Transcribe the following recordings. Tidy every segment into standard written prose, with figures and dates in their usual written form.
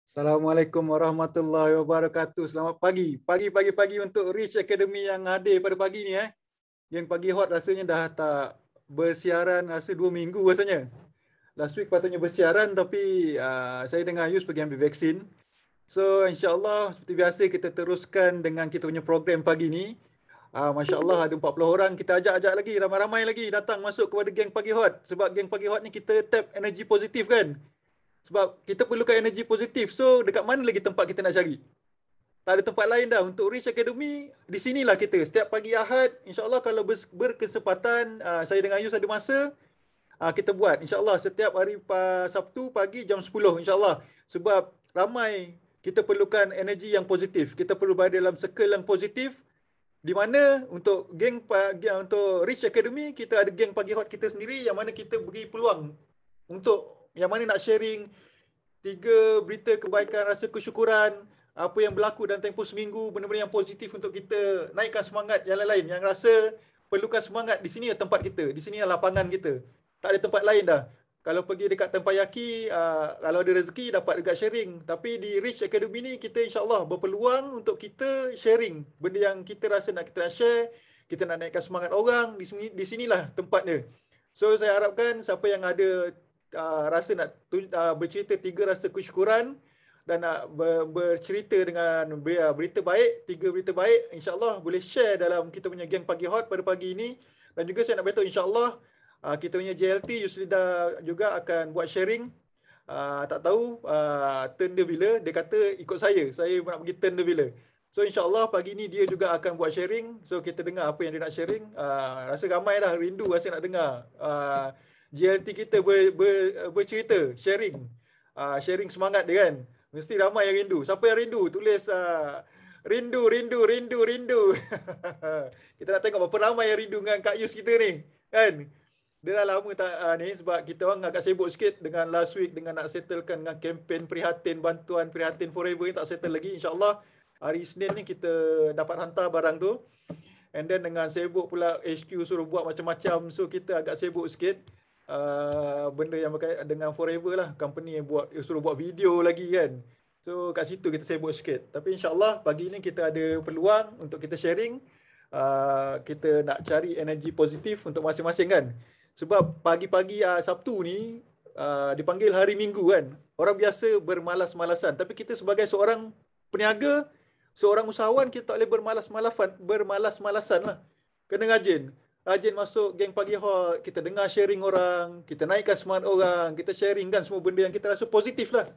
Assalamualaikum warahmatullahi wabarakatuh. Selamat pagi. Pagi untuk Rich Academy yang hadir pada pagi ni. Yang pagi hot rasanya dah tak bersiaran rasa 2 minggu rasanya. Last week patutnya bersiaran tapi saya dengan Ayus pergi ambil vaksin. So insyaAllah seperti biasa kita teruskan dengan kita punya program pagi ni. Masya Allah ada 40 orang. Kita ajak lagi, ramai-ramai lagi datang masuk kepada geng pagi hot. Sebab geng pagi hot ni kita tap energi positif kan. Sebab kita perlukan energi positif. So, dekat mana lagi tempat kita nak cari? Tak ada tempat lain dah. Untuk Rich Academy, di sinilah kita. Setiap pagi Ahad, insyaAllah kalau berkesempatan, saya dengan Ayus ada masa, kita buat. InsyaAllah setiap hari Sabtu pagi jam 10. InsyaAllah. Sebab ramai kita perlukan energi yang positif. Kita perlu berada dalam circle yang positif. Di mana untuk untuk Rich Academy, kita ada geng pagi hot kita sendiri yang mana kita beri peluang untuk yang mana nak sharing 3 berita kebaikan, rasa kesyukuran, apa yang berlaku dalam tempoh seminggu, benda-benda yang positif untuk kita naikkan semangat yang lain-lain. Yang rasa perlukan semangat, di sini adalah tempat kita. Di sini adalah lapangan kita. Tak ada tempat lain dah. Kalau pergi dekat Tempayaki, kalau ada rezeki dapat dekat sharing. Tapi di Rich Academy ni kita insyaAllah berpeluang untuk kita sharing. Benda yang kita rasa kita nak share, kita nak naikkan semangat orang, di sinilah tempatnya. So saya harapkan siapa yang ada rasa nak bercerita 3 rasa kesyukuran dan nak bercerita dengan berita baik, 3 berita baik, insyaAllah boleh share dalam kita punya geng pagi hot pada pagi ini. Dan juga saya nak beritahu insyaAllah kita punya JLT Yuslida juga akan buat sharing. Tak tahu turn dia bila. Dia kata ikut saya nak pergi turn dia bila. So insyaAllah pagi ni dia juga akan buat sharing. So kita dengar apa yang dia nak sharing. Rasa ramai dah rindu rasa nak dengar JLT kita bercerita, sharing semangat dia kan. Mesti ramai yang rindu. Siapa yang rindu? Tulis rindu. Kita nak tengok berapa ramai yang rindu dengan Kak Yus kita ni kan. Dia dah lama tak ni sebab kita orang agak sibuk sikit dengan last week dengan nak settlekan dengan kempen prihatin, bantuan prihatin forever ni tak settle lagi. InsyaAllah hari Isnin ni kita dapat hantar barang tu. And then dengan sibuk pula HQ suruh buat macam-macam. So kita agak sibuk sikit. Benda yang berkaitan dengan forever lah. Company yang suruh buat video lagi kan. So kat situ kita sibuk sikit. Tapi insyaAllah pagi ni kita ada peluang untuk kita sharing. Kita nak cari energi positif untuk masing-masing kan. Sebab pagi-pagi Sabtu ni dipanggil hari Minggu kan. Orang biasa bermalas-malasan. Tapi kita sebagai seorang peniaga, seorang usahawan, kita tak boleh bermalas-malasan lah. Kena rajin masuk geng pagi hot, kita dengar sharing orang, kita naikkan semangat orang, kita sharing kan semua benda yang kita rasa positif lah.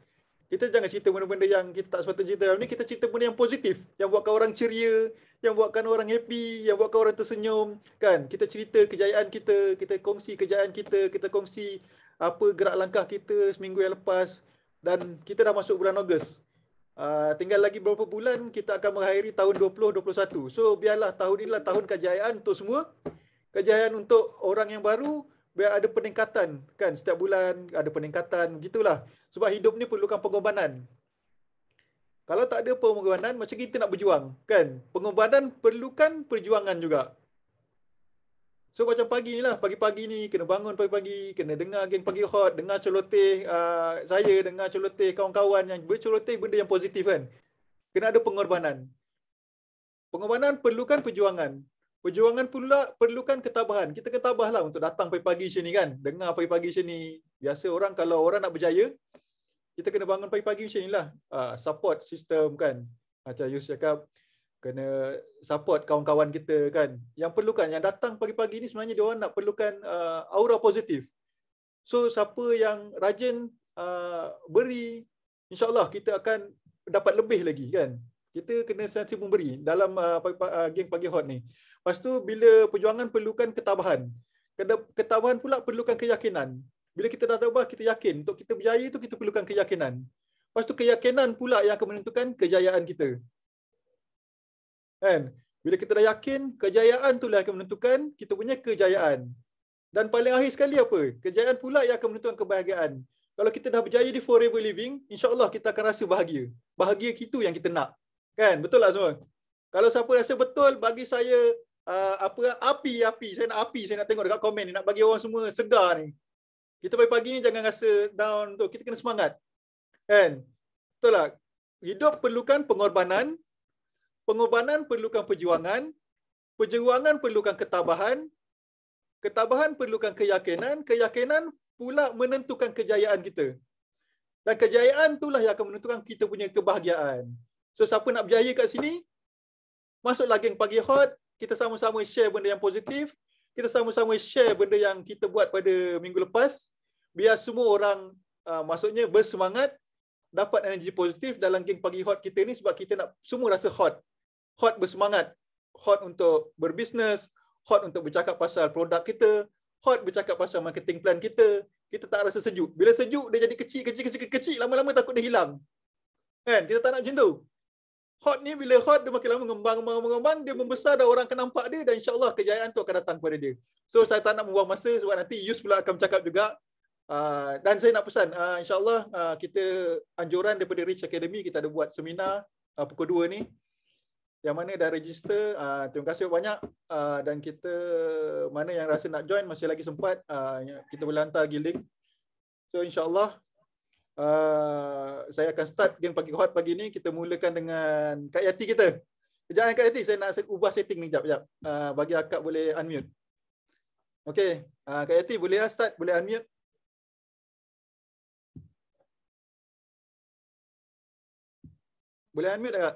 Kita jangan cerita benda-benda yang kita tak sepatutnya cerita dalam ni, kita cerita benda yang positif, yang buatkan orang ceria, yang buatkan orang happy, yang buatkan orang tersenyum kan. Kita cerita kejayaan kita, kita kongsi kejayaan kita kongsi apa gerak langkah kita seminggu yang lepas. Dan kita dah masuk bulan Ogos. Tinggal lagi beberapa bulan kita akan mengakhiri tahun 2021. So biarlah tahun inilah tahun kejayaan untuk semua. Kejayaan untuk orang yang baru, biar ada peningkatan kan, setiap bulan ada peningkatan gitulah. Sebab hidup ni perlukan pengorbanan. Kalau tak ada pengorbanan macam kita nak berjuang kan. Pengorbanan perlukan perjuangan juga. So macam pagi ni lah, pagi-pagi ni kena bangun pagi-pagi, kena dengar geng pagi hot, dengar celoteh saya, dengar celoteh kawan-kawan yang berceloteh benda yang positif kan. Kena ada pengorbanan. Pengorbanan perlukan perjuangan. Perjuangan pula perlukan ketabahan. Kita kena tabahlah untuk datang pagi-pagi macam ni kan. Dengar pagi-pagi macam ni. Biasa orang kalau orang nak berjaya, kita kena bangun pagi-pagi macam ni lah. Support sistem kan. Macam Yus cakap, kena support kawan-kawan kita kan. Yang perlukan, yang datang pagi-pagi ni sebenarnya dia orang nak perlukan aura positif. So siapa yang rajin beri, insyaAllah kita akan dapat lebih lagi kan. Kita kena sentiasa memberi dalam geng pagi hot ni. Lepas tu bila perjuangan perlukan ketabahan. Ketabahan pula perlukan keyakinan. Bila kita dah tabah, kita yakin. Untuk kita berjaya tu kita perlukan keyakinan. Lepas tu keyakinan pula yang akan menentukan kejayaan kita. Kan? Bila kita dah yakin, kejayaan tu lah akan menentukan kita punya kejayaan. Dan paling akhir sekali apa? Kejayaan pula yang akan menentukan kebahagiaan. Kalau kita dah berjaya di forever living, insyaAllah kita akan rasa bahagia. Bahagia itu yang kita nak. Kan? Betul tak semua? Kalau siapa rasa betul, bagi saya api. Saya nak api, saya nak tengok dekat komen ni. Nak bagi orang semua segar ni. Kita pagi-pagi ni jangan rasa down tu. Kita kena semangat. Kan? Betul tak? Hidup perlukan pengorbanan, pengorbanan perlukan perjuangan, perjuangan perlukan ketabahan, ketabahan perlukan keyakinan, keyakinan pula menentukan kejayaan kita. Dan kejayaan itulah yang akan menentukan kita punya kebahagiaan. So siapa nak berjaya kat sini, masuklah geng Pagi Hot, kita sama-sama share benda yang positif, kita sama-sama share benda yang kita buat pada minggu lepas, biar semua orang maksudnya bersemangat, dapat energi positif dalam geng Pagi Hot kita ni, sebab kita nak semua rasa hot. Hot bersemangat, hot untuk berbisnes, hot untuk bercakap pasal produk kita, hot bercakap pasal marketing plan kita. Kita tak rasa sejuk. Bila sejuk dia jadi kecil, lama-lama takut dia hilang. Kan? Kita tak nak macam tu. Hot ni bila hot dia makin lama mengembang, dia membesar dan orang akan nampak dia, dan insya-Allah kejayaan tu akan datang kepada dia. So saya tak nak membuang masa sebab nanti Yus pula akan bercakap juga. Dan saya nak pesan, insya-Allah kita anjuran daripada Rich Academy, kita ada buat seminar pukul 2 ni. Yang mana dah register, terima kasih banyak. Dan kita, mana yang rasa nak join, masih lagi sempat, kita boleh hantar lagi link. So insya-Allah saya akan start geng Pagi Hot pagi ni. Kita mulakan dengan Kak Yati kita. Kejap Kak Yati, saya nak ubah setting ni sekejap. Bagi akak boleh unmute. Okey, Kak Yati boleh start, boleh unmute. Boleh unmute tak?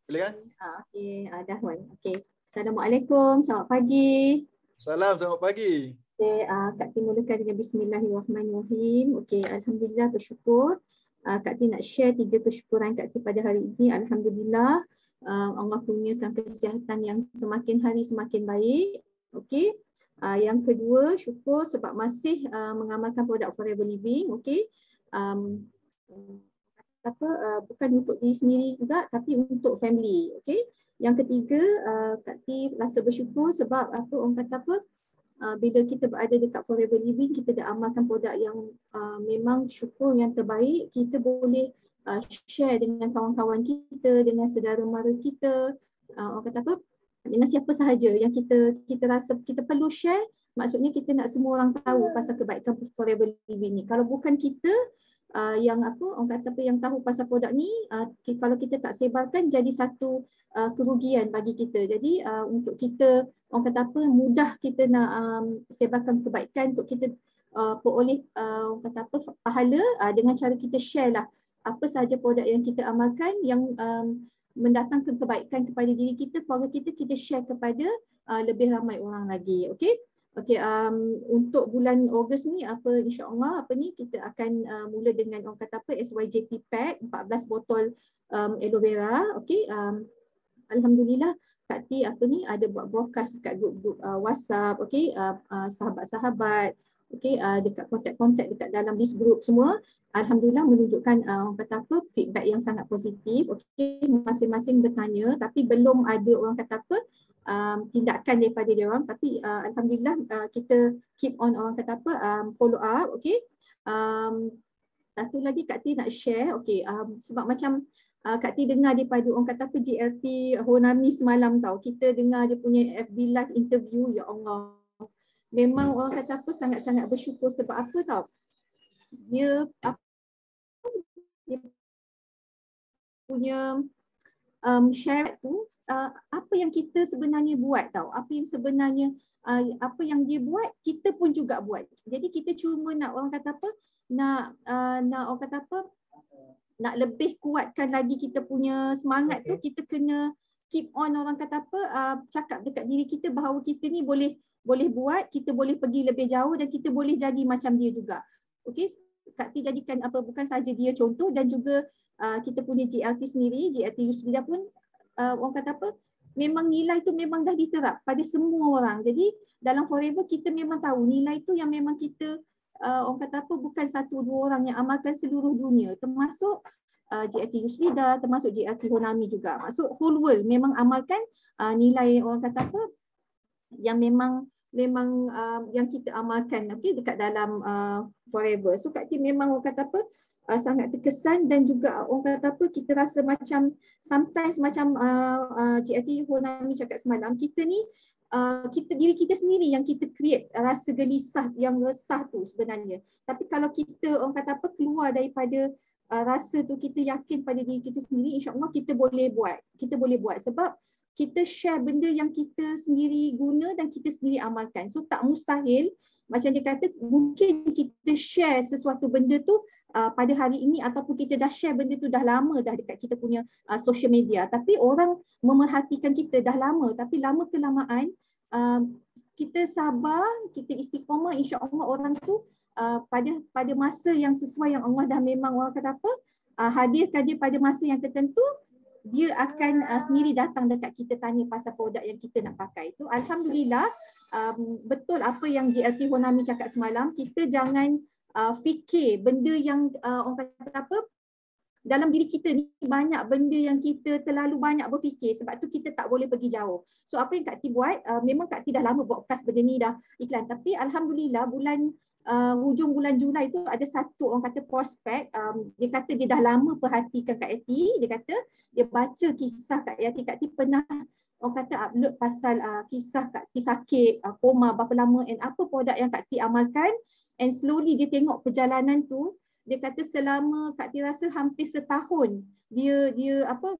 Boleh kan? Okey, dah Wan. Okey. Assalamualaikum, selamat pagi. Salam, selamat pagi. Okey, Kak Ti mulakan dengan bismillahirrahmanirrahim. Okey, alhamdulillah, bersyukur. Kak Ti nak share 3 kesyukuran Kak Ti pada hari ini. Alhamdulillah, Allah kurniakan kesihatan yang semakin hari semakin baik. Okey. Yang kedua, syukur sebab masih mengamalkan produk Forever Living. Okey. Bukan untuk diri sendiri juga, tapi untuk family. Okey. Yang ketiga, Kak Ti rasa bersyukur sebab orang kata bila kita berada dekat Forever Living, kita dah amalkan produk yang memang syukur yang terbaik. Kita boleh share dengan kawan-kawan kita, dengan saudara mara kita, dengan siapa sahaja yang kita rasa kita perlu share. Maksudnya kita nak semua orang tahu pasal kebaikan Forever Living ni. Kalau bukan kita yang yang tahu pasal produk ni, kalau kita tak sebarkan, jadi satu kerugian bagi kita. Jadi untuk kita mudah kita nak sebarkan kebaikan, untuk kita peroleh pahala dengan cara kita share lah apa sahaja produk yang kita amalkan yang mendatangkan kebaikan kepada diri kita, keluarga kita share kepada lebih ramai orang lagi. Okey. Okey, untuk bulan Ogos ni insya-Allah kita akan mula dengan SYJP pack 14 botol aloe vera. Okey, alhamdulillah Kak Ti ada buat broadcast dekat grup WhatsApp, okey, sahabat-sahabat, okey, dekat kontak-kontak dekat dalam list group semua. Alhamdulillah menunjukkan feedback yang sangat positif. Okey, masing-masing bertanya tapi belum ada tindakan daripada dia orang, tapi alhamdulillah kita keep on follow up. Okey, satu lagi Kak Ti nak share. Okey, sebab macam Kak Ti dengar daripada JLT Honami semalam tau, kita dengar dia punya FB live interview. Ya Allah, memang sangat-sangat bersyukur. Sebab apa tau, dia punya share tu apa yang kita sebenarnya buat tau, apa yang dia buat kita pun juga buat. Jadi kita cuma nak nak lebih kuatkan lagi kita punya semangat tu. Kita kena keep on cakap dekat diri kita bahawa kita ni boleh buat, kita boleh pergi lebih jauh dan kita boleh jadi macam dia juga. Okey, Kak Ti jadikan bukan saja dia contoh, dan juga kita punya JLT sendiri, JLT Yusrida pun memang nilai tu memang dah diterap pada semua orang. Jadi dalam Forever kita memang tahu nilai tu yang memang kita bukan 1-2 orang yang amalkan, seluruh dunia, termasuk JLT Yusrida, termasuk JLT Honami juga. Maksud whole world memang amalkan nilai yang memang yang kita amalkan, okey, dekat dalam Forever. So Kak Ti memang sangat terkesan, dan juga kita rasa macam sometimes macam JLT Honami cakap semalam, kita ni diri kita sendiri yang kita create rasa gelisah yang resah tu sebenarnya. Tapi kalau kita keluar daripada rasa tu, kita yakin pada diri kita sendiri, insya-Allah kita boleh buat. Kita boleh buat sebab kita share benda yang kita sendiri guna dan kita sendiri amalkan. So tak mustahil, macam dia kata, mungkin kita share sesuatu benda tu pada hari ini ataupun kita dah share benda tu dah lama dah dekat kita punya social media. Tapi orang memerhatikan kita dah lama, tapi lama kelamaan kita sabar, kita istiqamah, insya-Allah orang tu pada masa yang sesuai yang Allah dah memang orang kata apa, hadirkan dia pada masa yang tertentu, dia akan sendiri datang dekat kita tanya pasal produk yang kita nak pakai. Itu alhamdulillah betul apa yang JLT Honami cakap semalam, kita jangan fikir benda yang orang kata apa, dalam diri kita ni banyak benda yang kita terlalu banyak berfikir, sebab tu kita tak boleh pergi jauh. So apa yang Kak Ti buat, memang Kak Ti dah lama broadcast benda ni, dah iklan, tapi alhamdulillah hujung bulan Julai tu ada satu orang kata prospek, dia kata dia dah lama perhatikan Kak Yati, dia kata dia baca kisah Kak Yati. Kak Ti pernah orang kata upload pasal kisah Kak Ti sakit, koma berapa lama, and apa produk yang Kak Ti amalkan, and slowly dia tengok perjalanan tu. Dia kata selama Kak Ti rasa hampir setahun dia apa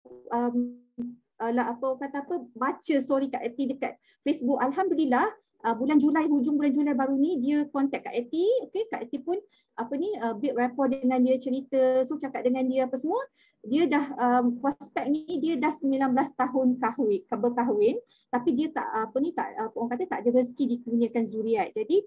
apa kata apa, baca story Kak Ti dekat Facebook. Alhamdulillah bulan Julai, hujung bulan Julai baru ni dia contact Kak Ti. Okey, Kak Ti pun apa ni build rapport dengan dia, cerita, so cakap dengan dia apa semua. Dia dah prospek ni dia dah 19 tahun berkahwin, tapi dia tak apa ni tak orang kata tak ada rezeki dikurniakan zuriat. Jadi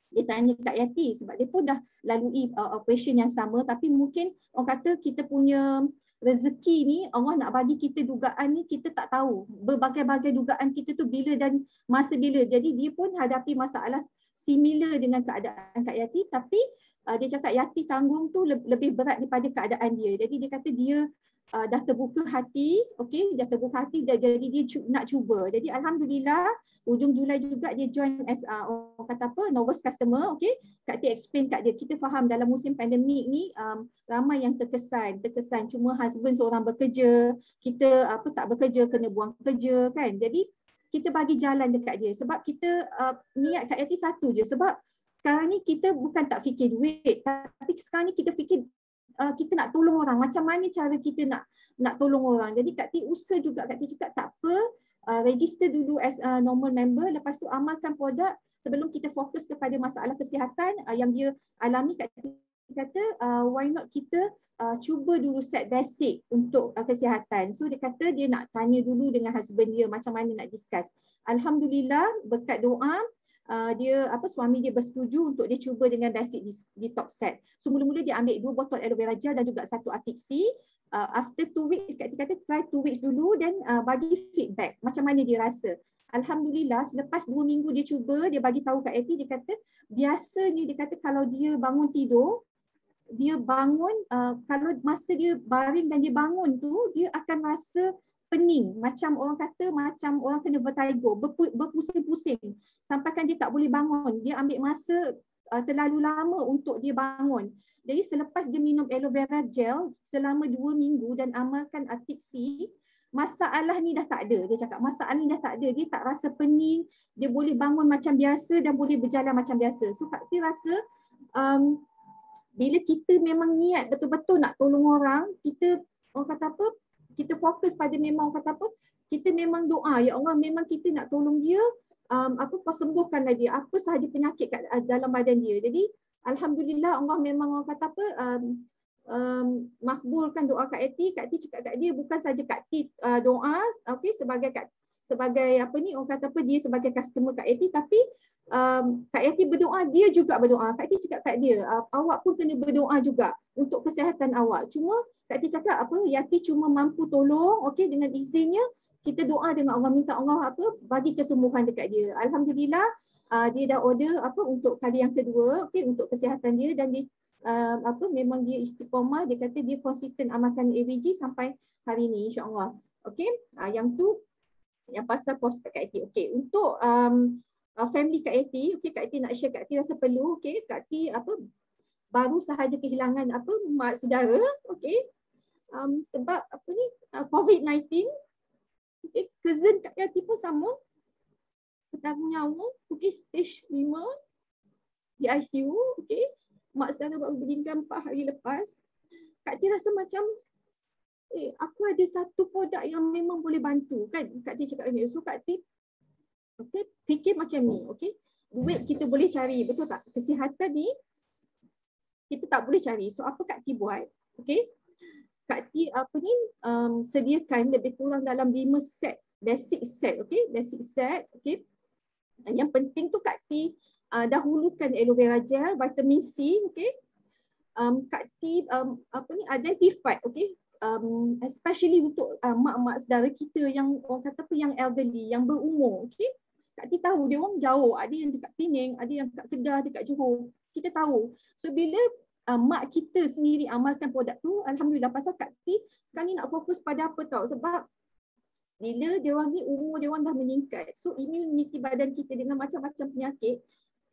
dia tanya Kak Yati sebab dia pun dah lalui operation yang sama, tapi mungkin orang kata kita punya rezeki ni Allah nak bagi kita dugaan ni kita tak tahu. Berbagai-bagai dugaan kita tu bila dan masa bila. Jadi dia pun hadapi masalah similar dengan keadaan Kak Yati, tapi dia cakap Yati tanggung tu lebih berat daripada keadaan dia. Jadi dia kata dia dah terbuka hati, okey, dah terbuka hati, dah jadi dia nak cuba. Jadi alhamdulillah hujung Julai juga dia join as orang kata apa, novice customer. Okey, Kak Ti explain kat dia, kita faham dalam musim pandemik ni ramai yang terkesan cuma husband seorang bekerja, kita apa tak bekerja kena buang kerja kan. Jadi kita bagi jalan dekat dia sebab kita niat Kak Yati satu je, sebab sekarang ni kita bukan tak fikir duit, tapi sekarang ni kita fikir kita nak tolong orang, macam mana cara kita nak tolong orang. Jadi Kak Ti usaha juga, Kak Ti cakap tak apa, register dulu as a normal member, lepas tu amalkan produk sebelum kita fokus kepada masalah kesihatan yang dia alami. Kak Ti kata why not kita cuba dulu set basic untuk kesihatan. So dia kata dia nak tanya dulu dengan husband dia macam mana nak discuss. Alhamdulillah berkat doa dia apa suami dia bersetuju untuk dia cuba dengan basic detox set. So mula-mula dia ambil 2 botol aloe vera gel dan juga 1 Arctic Sea. After 2 weeks, Kak Ti kata try 2 weeks dulu dan bagi feedback macam mana dia rasa. Alhamdulillah selepas 2 minggu dia cuba, dia bagi tahu Kak Ti, dia kata biasanya dia kata kalau dia bangun tidur, dia bangun kalau masa dia baring dan dia bangun tu dia akan rasa pening, macam orang kata macam orang kena vertigo, berpusing-pusing sampaikan dia tak boleh bangun. Dia ambil masa terlalu lama untuk dia bangun. Jadi selepas dia minum aloe vera gel selama 2 minggu dan amalkan Arctic Sea, masalah ni dah tak ada. Dia cakap masalah ni dah tak ada. Dia tak rasa pening, dia boleh bangun macam biasa dan boleh berjalan macam biasa. So Kak Ti rasa bila kita memang niat betul-betul nak tolong orang, kita orang kata apa, kita fokus pada memang kata apa, kita memang doa, ya Allah memang kita nak tolong dia, apa kau sembuhkanlah dia apa sahaja penyakit kat dalam badan dia. Jadi alhamdulillah Allah memang orang kata apa makbulkan doa Kak Ti. Kak Ti cakap kat dia bukan saja Kak Ti doa okey sebagai apa ni orang kata apa, dia sebagai customer Kak Ti, tapi Kak Yati berdoa, dia juga berdoa. Kak Ti cakap kat dia, awak pun kena berdoa juga untuk kesihatan awak. Cuma Kak Ti cakap apa, Yati cuma mampu tolong, okey, dengan izinnya kita doa dengan Allah, minta Allah apa bagi kesembuhan dekat dia. Alhamdulillah dia dah order apa untuk kali yang kedua, okey, untuk kesihatan dia, dan dia apa memang dia istiqamah. Dia kata dia konsisten amalkan ABG sampai hari ni insya-Allah. Okey, yang tu yang pasal prospek Kak Ti. Okey, untuk family Kak Ti, okey, Kak Ti nak share, Kak Ti rasa perlu, okey, Kak Ti apa baru sahaja kehilangan apa mak saudara, okey, sebab apa ni COVID-19, okey, cousin Kak Ti pun sama, bertanggung nyawa, okey, stage 5 di ICU, okey, mak saudara baru meninggal 4 hari lepas. Kak Ti rasa macam aku ada satu produk yang memang boleh bantu kan. Kak Ti cakap macam ni. So Kak Ti fikir macam ni, duit kita boleh cari, betul tak? Kesihatan ni kita tak boleh cari. So apa Kak Ti buat? Kak Ti sediakan lebih kurang dalam 5 set, basic set, basic set, Yang penting tu Kak Ti dahulukan aloe vera gel, vitamin C, Kak Ti identified, especially untuk mak-mak saudara kita yang orang kata apa, yang elderly, yang berumur, Kak Ti tahu dia orang jauh, ada yang dekat Penang, ada yang dekat Kedah, dekat Johor. Kita tahu. So bila mak kita sendiri amalkan produk tu, alhamdulillah. Pasal Kak Ti sekarang ni nak fokus pada apa tahu? Sebab bila dia orang ni umur dia orang dah meningkat, so immunity badan kita dengan macam-macam penyakit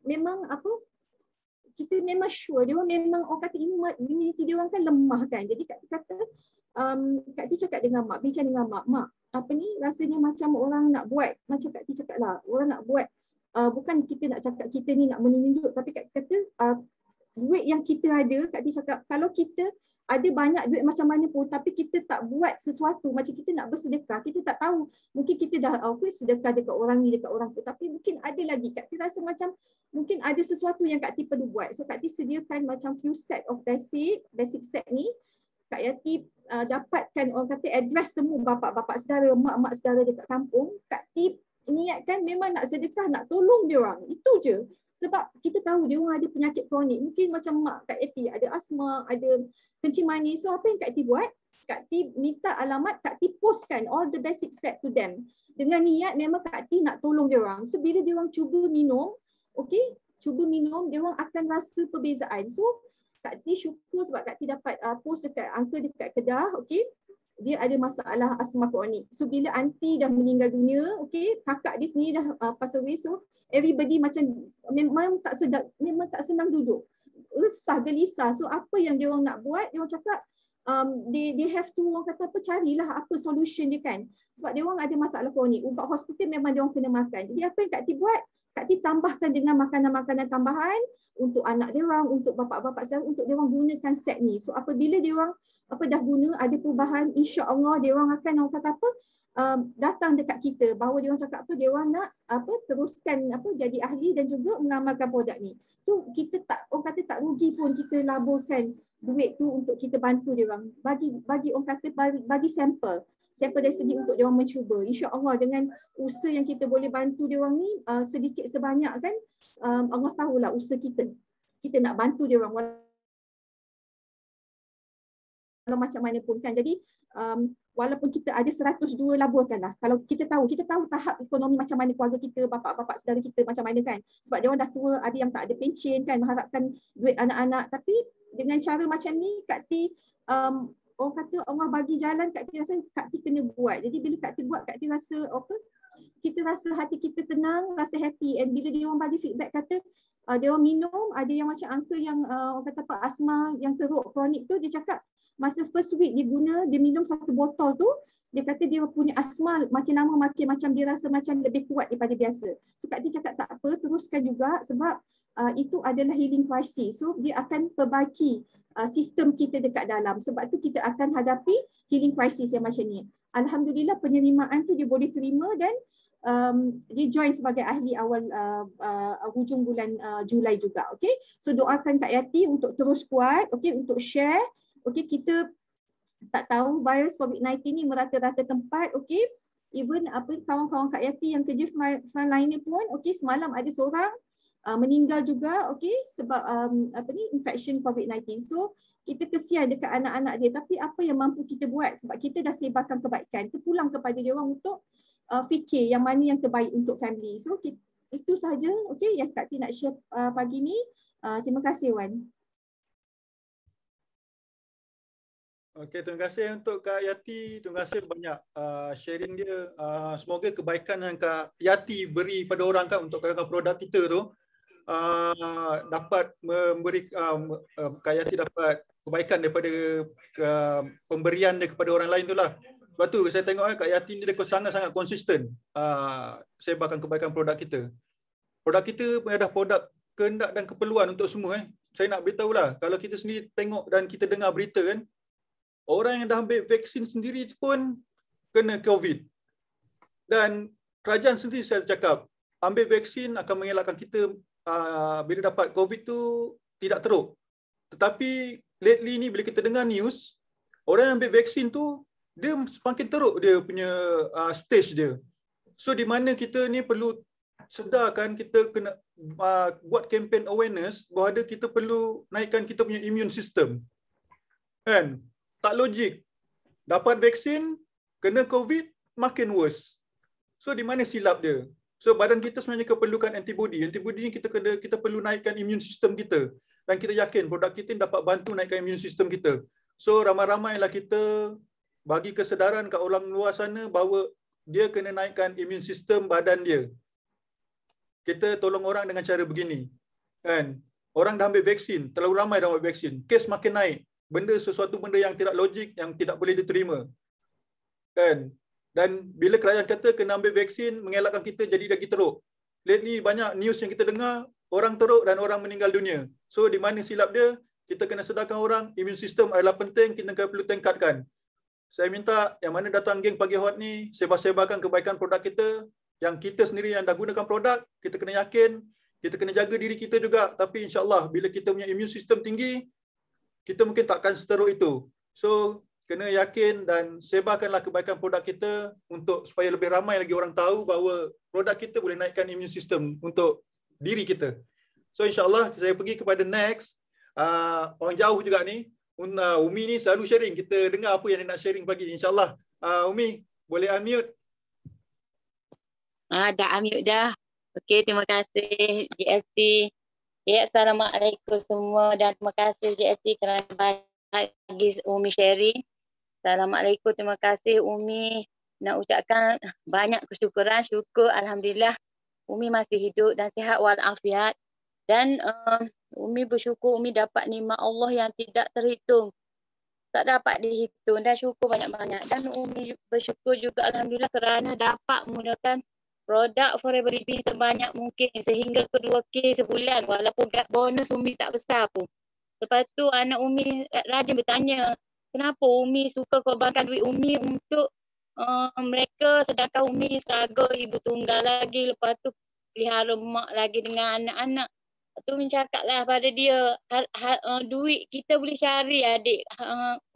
memang kita memang sure dia orang memang orang kata immunity dia orang kan lemah kan. Jadi Kak Ti kata Kak Ti cakap dengan mak, bincang dengan mak, rasanya macam orang nak buat, macam Kak Ti cakap lah, orang nak buat, bukan kita nak cakap kita ni nak menunjuk, tapi Kak Ti kata duit yang kita ada, Kak Ti cakap kalau kita ada banyak duit macam mana pun tapi kita tak buat sesuatu, macam kita nak bersedekah, kita tak tahu, mungkin kita dah sedekah dekat orang ni, dekat orang tu, tapi mungkin ada lagi. Kak Ti rasa macam mungkin ada sesuatu yang Kak Ti perlu buat. So Kak Ti sediakan macam few set of basic set ni. Kak Yati dapatkan orang kata address semua bapak-bapak saudara, mak-mak saudara dekat kampung. Kak Ti niatkan memang nak sedekah, nak tolong dia orang. Itu je. Sebab kita tahu dia orang ada penyakit kronik. Mungkin macam mak Kak Yati ada asma, ada kencing manis. So apa yang Kak Ti buat? Kak Ti minta alamat, Kak Ti postkan all the basic set to them. Dengan niat memang Kak Ti nak tolong dia orang. So bila dia orang cuba minum, dia orang akan rasa perbezaan. So Kak Ti syukur sebab Kak Ti dapat post dekat uncle dekat Kedah, dia ada masalah asma kronik. So bila aunty dah meninggal dunia, kakak dia sendiri dah pass away, so everybody macam memang tak senang duduk. Resah, gelisah. So apa yang dia orang nak buat, dia orang cakap they have to, orang kata apa, carilah apa solution dia kan. Sebab dia orang ada masalah kronik. Ubat hospital memang dia orang kena makan. Jadi apa yang Kak Ti buat? Kak Ti tambahkan dengan makanan-makanan tambahan untuk anak dia orang, untuk bapak-bapak saya, untuk dia orang gunakan set ni. So apabila dia orang dah guna, ada perubahan, insya-Allah dia orang akan, orang kata apa, datang dekat kita bahawa dia orang cakap dia orang nak teruskan jadi ahli dan juga mengamalkan produk ni. So kita tak, orang kata tak rugi pun kita laburkan duit tu untuk kita bantu dia orang. Bagi orang kata bagi sampel dari segi untuk dia orang mencuba. Insya-Allah dengan usaha yang kita boleh bantu dia orang ni sedikit sebanyak kan, Allah tahulah usaha kita. Kita nak bantu dia orang walau macam mana pun kan. Jadi walaupun kita ada 102 laburkanlah. Kalau kita tahu tahap ekonomi macam mana keluarga kita, bapak-bapak saudara kita macam mana kan. Sebab dia orang dah tua, ada yang tak ada pencen kan, mengharapkan duit anak-anak. Tapi dengan cara macam ni Kak Ti orang kata Allah bagi jalan, Kak Ti rasa Kak Ti kena buat. Jadi bila Kak Ti buat, Kak Ti rasa kita rasa hati kita tenang, rasa happy. And bila dia orang bagi feedback kata dia orang minum, ada yang macam uncle yang orang kata apa, asma yang teruk kronik tu, dia cakap masa first week dia guna, dia minum 1 botol tu, dia kata dia punya asma makin lama makin macam dia rasa macam lebih kuat daripada biasa. So Kak Ti cakap tak apa, teruskan juga sebab itu adalah healing crisis. So dia akan perbaiki sistem kita dekat dalam. Sebab tu kita akan hadapi healing crisis yang macam ni. Alhamdulillah penerimaan tu dia boleh terima dan dia join sebagai ahli awal hujung bulan Julai juga. So doakan Kak Yati untuk terus kuat, untuk share. Kita tak tahu virus COVID-19 ni merata-rata tempat, even kawan-kawan Kak Yati yang kerja frontliner pun, semalam ada seorang meninggal juga, sebab infection COVID-19. So kita kesian dekat anak-anak dia, tapi apa yang mampu kita buat sebab kita dah sebarkan kebaikan, terpulang kepada dia orang untuk fikir yang mana yang terbaik untuk family. So itu sahaja yang Kak Ti nak share pagi ni. Terima kasih Wan. Terima kasih untuk Kak Yati. Terima kasih banyak sharing dia. Semoga kebaikan yang Kak Yati beri pada orang kan untuk produk kita tu dapat memberi Kak Yati dapat kebaikan daripada pemberian dia kepada orang lain tu lah. Sebab tu saya tengok Kak Yati ni dia sangat-sangat konsisten sebarkan kebaikan produk kita. Produk kita adalah produk kehendak dan keperluan untuk semua. Saya nak beritahu lah, kalau kita sendiri tengok dan kita dengar berita kan, orang yang dah ambil vaksin sendiri pun kena COVID. Dan kerajaan sendiri saya cakap, ambil vaksin akan mengelakkan kita bila dapat COVID tu tidak teruk. Tetapi lately ni bila kita dengar news, orang yang ambil vaksin tu dia semakin teruk dia punya stage dia. So di mana kita ni perlu sedarkan, kita kena buat campaign awareness bahawa kita perlu naikkan kita punya immune system. Kan? Tak logik. Dapat vaksin, kena COVID, makin worse. So di mana silap dia? So badan kita sebenarnya keperlukan antibody. Antibody ni kita perlu naikkan immune system kita. Dan kita yakin produk kita dapat bantu naikkan immune system kita. So ramai-ramailah kita bagi kesedaran kat orang luar sana bahawa dia kena naikkan immune system badan dia. Kita tolong orang dengan cara begini. Kan? Orang dah ambil vaksin, terlalu ramai dah ambil vaksin. Kes makin naik. Sesuatu benda yang tidak logik, yang tidak boleh diterima. Kan? Dan bila kerajaan kata kena ambil vaksin, mengelakkan kita jadi lagi teruk. Lately banyak news yang kita dengar, orang teruk dan orang meninggal dunia. So di mana silap dia? Kita kena sedarkan orang, immune system adalah penting, kita perlu tingkatkan. Saya minta yang mana datang geng Pagi Hot ni, sebar-sebarkan kebaikan produk kita. Yang kita sendiri yang dah gunakan produk, kita kena yakin, kita kena jaga diri kita juga. Tapi insyaAllah bila kita punya immune system tinggi, kita mungkin takkan seteruk itu. So, kena yakin dan sebarkanlah kebaikan produk kita untuk supaya lebih ramai lagi orang tahu bahawa produk kita boleh naikkan immune system untuk diri kita. So insyaAllah saya pergi kepada next. Orang jauh juga ni. Umi ni selalu sharing. Kita dengar apa yang dia nak sharing pagi ni. InsyaAllah. Umi, boleh unmute? Dah unmute dah. Okey, terima kasih GLT. Ya, Assalamualaikum semua dan terima kasih GLT kerana bagi Umi sharing. Assalamualaikum, terima kasih Umi. Nak ucapkan banyak kesyukuran. Syukur Alhamdulillah Umi masih hidup dan sihat walafiat. Dan Umi bersyukur Umi dapat nikmat Allah yang tidak terhitung. Tak dapat dihitung dan syukur banyak-banyak. Dan Umi bersyukur juga Alhamdulillah kerana dapat menggunakan produk Forever Living sebanyak mungkin sehingga ke 2K sebulan. Walaupun bonus Umi tak besar pun. Lepas tu anak Umi rajin bertanya, kenapa Umi suka korbankan duit Umi untuk mereka sedangkan Umi struggle ibu tunggal lagi. Lepas tu pelihara mak lagi dengan anak-anak. Tu Umi cakap lah pada dia, duit kita boleh cari adik.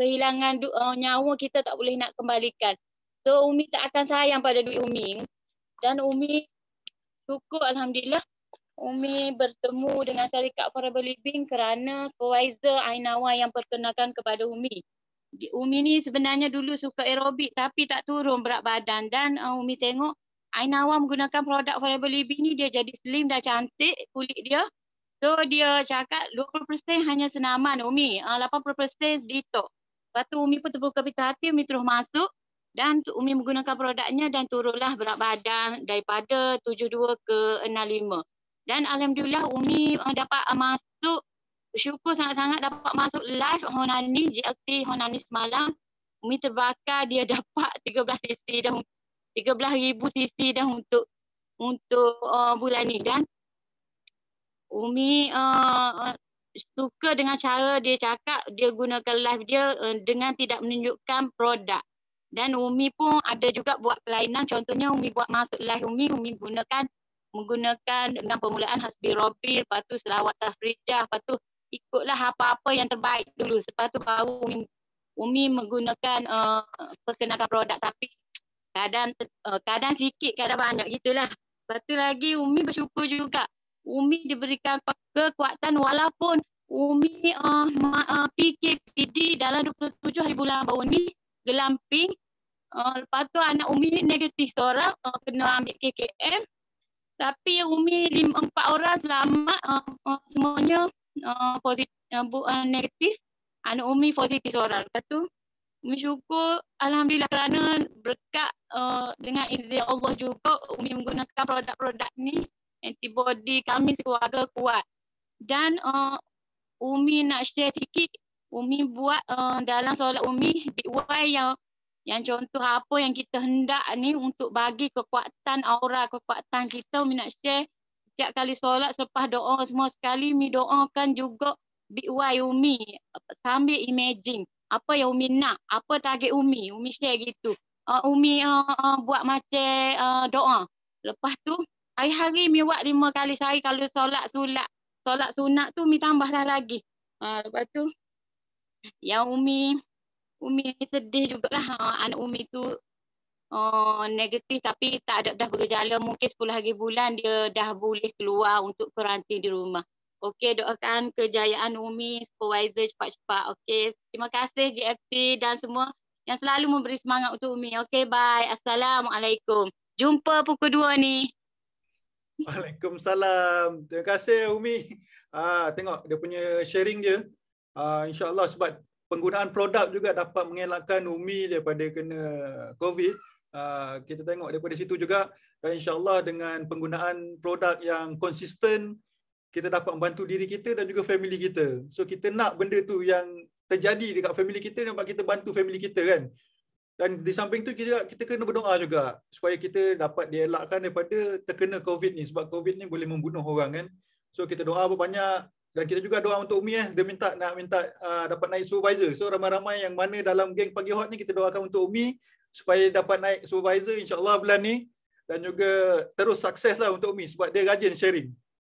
Kehilangan nyawa kita tak boleh nak kembalikan. So Umi tak akan sayang pada duit Umi. Dan Umi syukur Alhamdulillah Umi bertemu dengan syarikat Forever Living kerana supervisor Ainawa yang perkenalkan kepada Umi. Umi ni sebenarnya dulu suka aerobik tapi tak turun berat badan. Dan Umi tengok Ainawa menggunakan produk Forever Living ni, dia jadi slim dah cantik kulit dia. So dia cakap 20% hanya senaman Umi, 80% detox. Lepas tu Umi pun terbuka pintu hati, Umi terus masuk. Dan Umi menggunakan produknya dan turunlah berat badan daripada 72 ke 65. Dan Alhamdulillah Umi dapat masuk, bersyukur sangat-sangat dapat masuk live Honani, GLT Honani semalam. Umi terbakar, dia dapat 13,000 dah, 13,000 cc dah untuk bulan ni. Dan Umi suka dengan cara dia cakap, dia gunakan live dia dengan tidak menunjukkan produk. Dan Umi pun ada juga buat kelainan, contohnya Umi buat masuk live Umi menggunakan dengan permulaan Hasbi Robbil, lepas tu selawat tafrijah, lepas tu ikutlah apa-apa yang terbaik dulu. Lepas tu baru Umi menggunakan perkenalkan produk, tapi kadang sikit, kadang banyak gitulah. Lepas tu lagi Umi bersyukur juga. Umi diberikan kekuatan walaupun Umi PKPD dalam 27 hari bulan baru ni gelamping. Lepas tu anak Umi negatif seorang kena ambil KKM. Tapi Umi 4 orang selamat, semuanya positif, negatif. Anak Umi positif seorang. Lepas tu Umi syukur Alhamdulillah kerana berkat dengan izin Allah juga Umi menggunakan produk-produk ni, antibody kami sekeluarga kuat. Dan Umi nak share sikit, Umi buat dalam solat Umi DIY yang contoh apa yang kita hendak ni untuk bagi kekuatan aura, kekuatan kita. Umi nak share setiap kali solat selepas doa semua sekali Umi doakan juga DIY Umi sambil imagine. apa yang Umi nak, apa target Umi share gitu. Umi buat macam doa. Lepas tu hari-hari Umi buat 5 kali sehari. Kalau solat sunat tu Umi tambahlah lagi. Lepas tu yang Umi sedih jugalah, anak Umi tu negatif tapi tak ada dah bergejala, mungkin 10 hari bulan dia dah boleh keluar untuk kuarantin di rumah. Okey, doakan kejayaan Umi, supervisor cepat-cepat. Okey, terima kasih JFT dan semua yang selalu memberi semangat untuk Umi. Okey, bye. Assalamualaikum. Jumpa pukul 2 ni. Waalaikumsalam. Terima kasih Umi. Tengok dia punya sharing je. InsyaAllah sebab penggunaan produk juga dapat mengelakkan Umi daripada kena COVID. Kita tengok daripada situ juga, dan insyaAllah dengan penggunaan produk yang konsisten, kita dapat membantu diri kita dan juga family kita. So kita nak benda tu yang terjadi dekat family kita, nampak kita bantu family kita kan. Dan di samping tu kita kena berdoa juga supaya kita dapat dielakkan daripada terkena COVID ni, sebab COVID ni boleh membunuh orang kan. So kita doa banyak, dan kita juga doa untuk Umi dia nak minta dapat naik supervisor. So ramai-ramai yang mana dalam geng Pagi Hot ni kita doakan untuk Umi supaya dapat naik supervisor insya-Allah bulan ni, dan juga terus sukses lah untuk Umi sebab dia rajin sharing.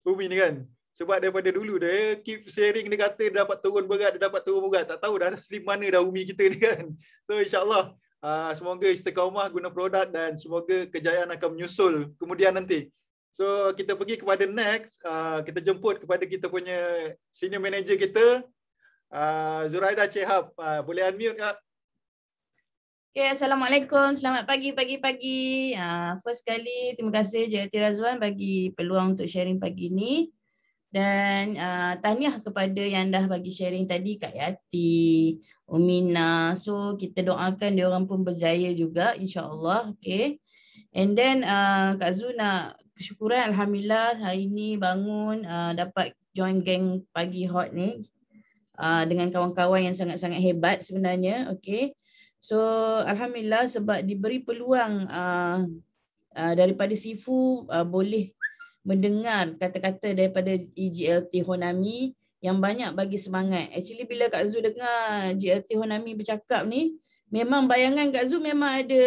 Umi ni kan. Sebab daripada dulu dia keep sharing, dia kata dia dapat turun berat, Tak tahu dah slim mana dah Umi kita ni kan. So insya-Allah semoga istiqamah guna produk dan semoga kejayaan akan menyusul kemudian nanti. So kita pergi kepada next, kita jemput kepada kita punya senior manager kita, Zuraida Chehab. Boleh unmute Kak? Okay, Assalamualaikum. Selamat pagi. First kali, terima kasih JFT Razwan bagi peluang untuk sharing pagi ni. Dan tahniah kepada yang dah bagi sharing tadi, Kak Yati, Umina. So, kita doakan dia orang pun berjaya juga, insyaAllah. Okay. And then, Kak Zu nak kesyukuran, Alhamdulillah hari ni bangun, dapat join geng Pagi Hot ni dengan kawan-kawan yang sangat-sangat hebat sebenarnya. Okay. So Alhamdulillah sebab diberi peluang daripada Sifu boleh mendengar kata-kata daripada EGLT Honami yang banyak bagi semangat. Actually bila Kak Zu dengar GLT Honami bercakap ni, memang bayangan Kak Zu memang ada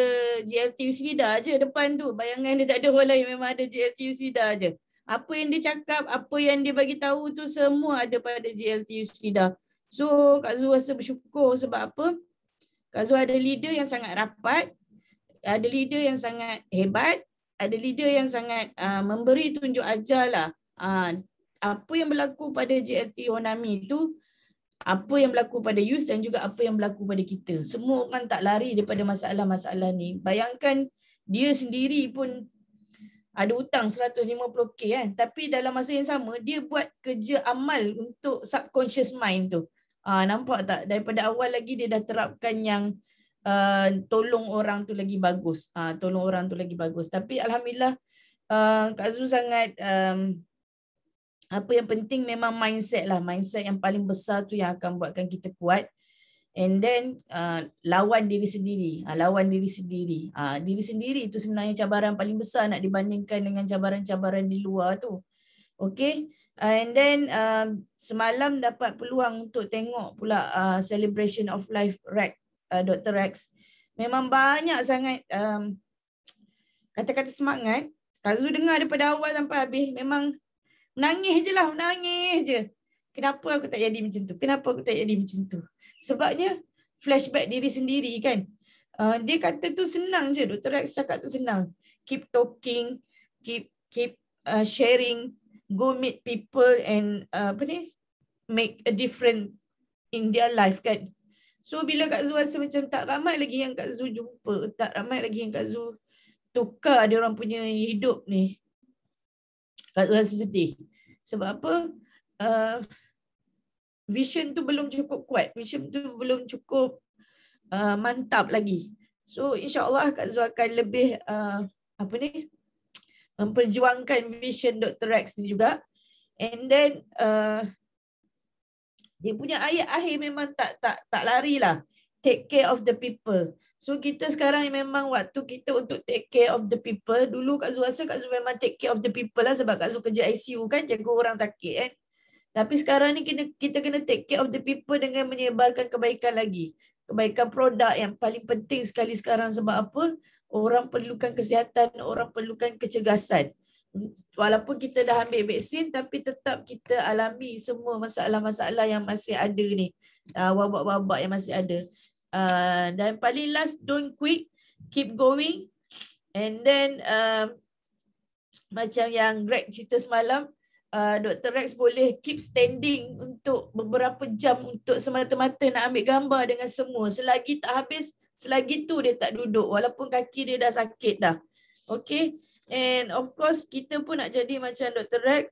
GLT Usida je depan tu. Bayangan dia tak ada orang lain, memang ada GLT Usida je. Apa yang dia cakap, apa yang dia bagi tahu tu semua ada pada GLT Usida. So Kak Zu rasa bersyukur sebab apa? Kak Zu ada leader yang sangat rapat, ada leader yang sangat hebat, ada leader yang sangat memberi tunjuk ajar lah. Apa yang berlaku pada JLT Honami tu, apa yang berlaku pada Yus dan juga apa yang berlaku pada kita. Semua orang tak lari daripada masalah-masalah ni. Bayangkan dia sendiri pun ada hutang 150k kan. Tapi dalam masa yang sama, dia buat kerja amal untuk subconscious mind tu. Nampak tak? Daripada awal lagi dia dah terapkan yang tolong orang tu lagi bagus. Tolong orang tu lagi bagus. Tapi Alhamdulillah Kak Zu sangat apa yang penting memang mindset lah. Mindset yang paling besar tu yang akan buatkan kita kuat. And then lawan diri sendiri. Lawan diri sendiri. Diri sendiri tu sebenarnya cabaran paling besar nak dibandingkan dengan cabaran-cabaran di luar tu. Okay. And then semalam dapat peluang untuk tengok pula Celebration of Life Rex, Dr. Rex. Memang banyak sangat kata-kata semangat. Kak Zu dengar daripada awal sampai habis memang menangis je lah, menangis je. Kenapa aku tak jadi macam tu? Kenapa aku tak jadi macam tu? Sebabnya flashback diri sendiri kan. Dia kata tu senang je, Dr. Rex cakap tu senang. Keep talking, keep sharing, go meet people and make a difference in their life kan. So bila Kak Zu rasa macam tak ramai lagi yang Kak Zu jumpa, tak ramai lagi yang Kak Zu tukar dia orang punya hidup ni, Kak Zu rasa sedih. Sebab apa? Vision tu belum cukup kuat, vision tu belum cukup mantap lagi. So insyaAllah Kak Zu akan lebih memperjuangkan vision Dr. Rex ni juga. And then dia punya ayat akhir memang tak lari lah. Take care of the people. So kita sekarang memang waktu kita untuk take care of the people. Dulu Kak Zu rasa Kak Zu memang take care of the people lah sebab Kak Zu kerja ICU kan, jaga orang sakit kan. Tapi sekarang ni kita kena take care of the people dengan menyebarkan kebaikan lagi. Kebaikan produk yang paling penting sekali sekarang sebab apa? Orang perlukan kesihatan, orang perlukan kecergasan. Walaupun kita dah ambil vaksin tapi tetap kita alami semua masalah-masalah yang masih ada ni. Wabak-wabak yang masih ada. Dan paling last, don't quit, keep going. And then macam yang Greg cerita semalam, Dr. Rex boleh keep standing untuk beberapa jam untuk semata-mata nak ambil gambar dengan semua. Selagi tak habis, selagi tu dia tak duduk walaupun kaki dia dah sakit dah. Okay. And of course kita pun nak jadi macam Dr. Rex,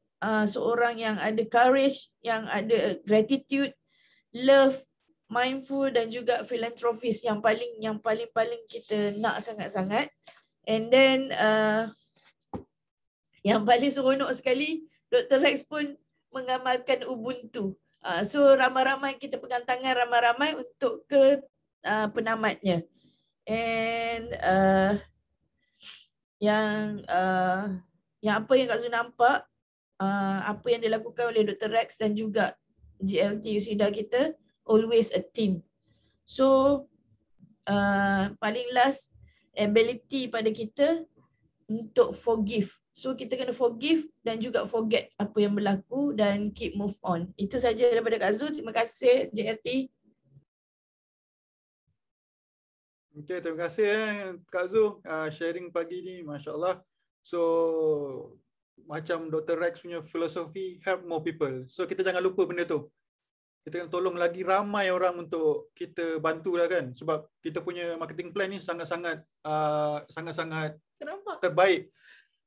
seorang yang ada courage, yang ada gratitude, love, mindful dan juga philanthropist yang paling kita nak sangat-sangat. And then yang paling seronok sekali, Dr. Rex pun mengamalkan Ubuntu. So ramai-ramai kita pegang tangan ramai-ramai untuk ke penamatnya. And yang apa yang Kak Zul nampak, apa yang dilakukan oleh Dr. Rex dan juga GLT Usida kita, always a team. So paling last, ability pada kita untuk forgive. So kita kena forgive dan juga forget apa yang berlaku dan keep move on. Itu saja daripada Kak Zul. Terima kasih JLT. Okay, terima kasih Kak Zul sharing pagi ni, Masya Allah. So macam Dr. Rex punya filosofi, help more people. So kita jangan lupa benda tu. Kita kena tolong lagi ramai orang untuk kita bantu lah kan. Sebab kita punya marketing plan ni sangat-sangat terbaik.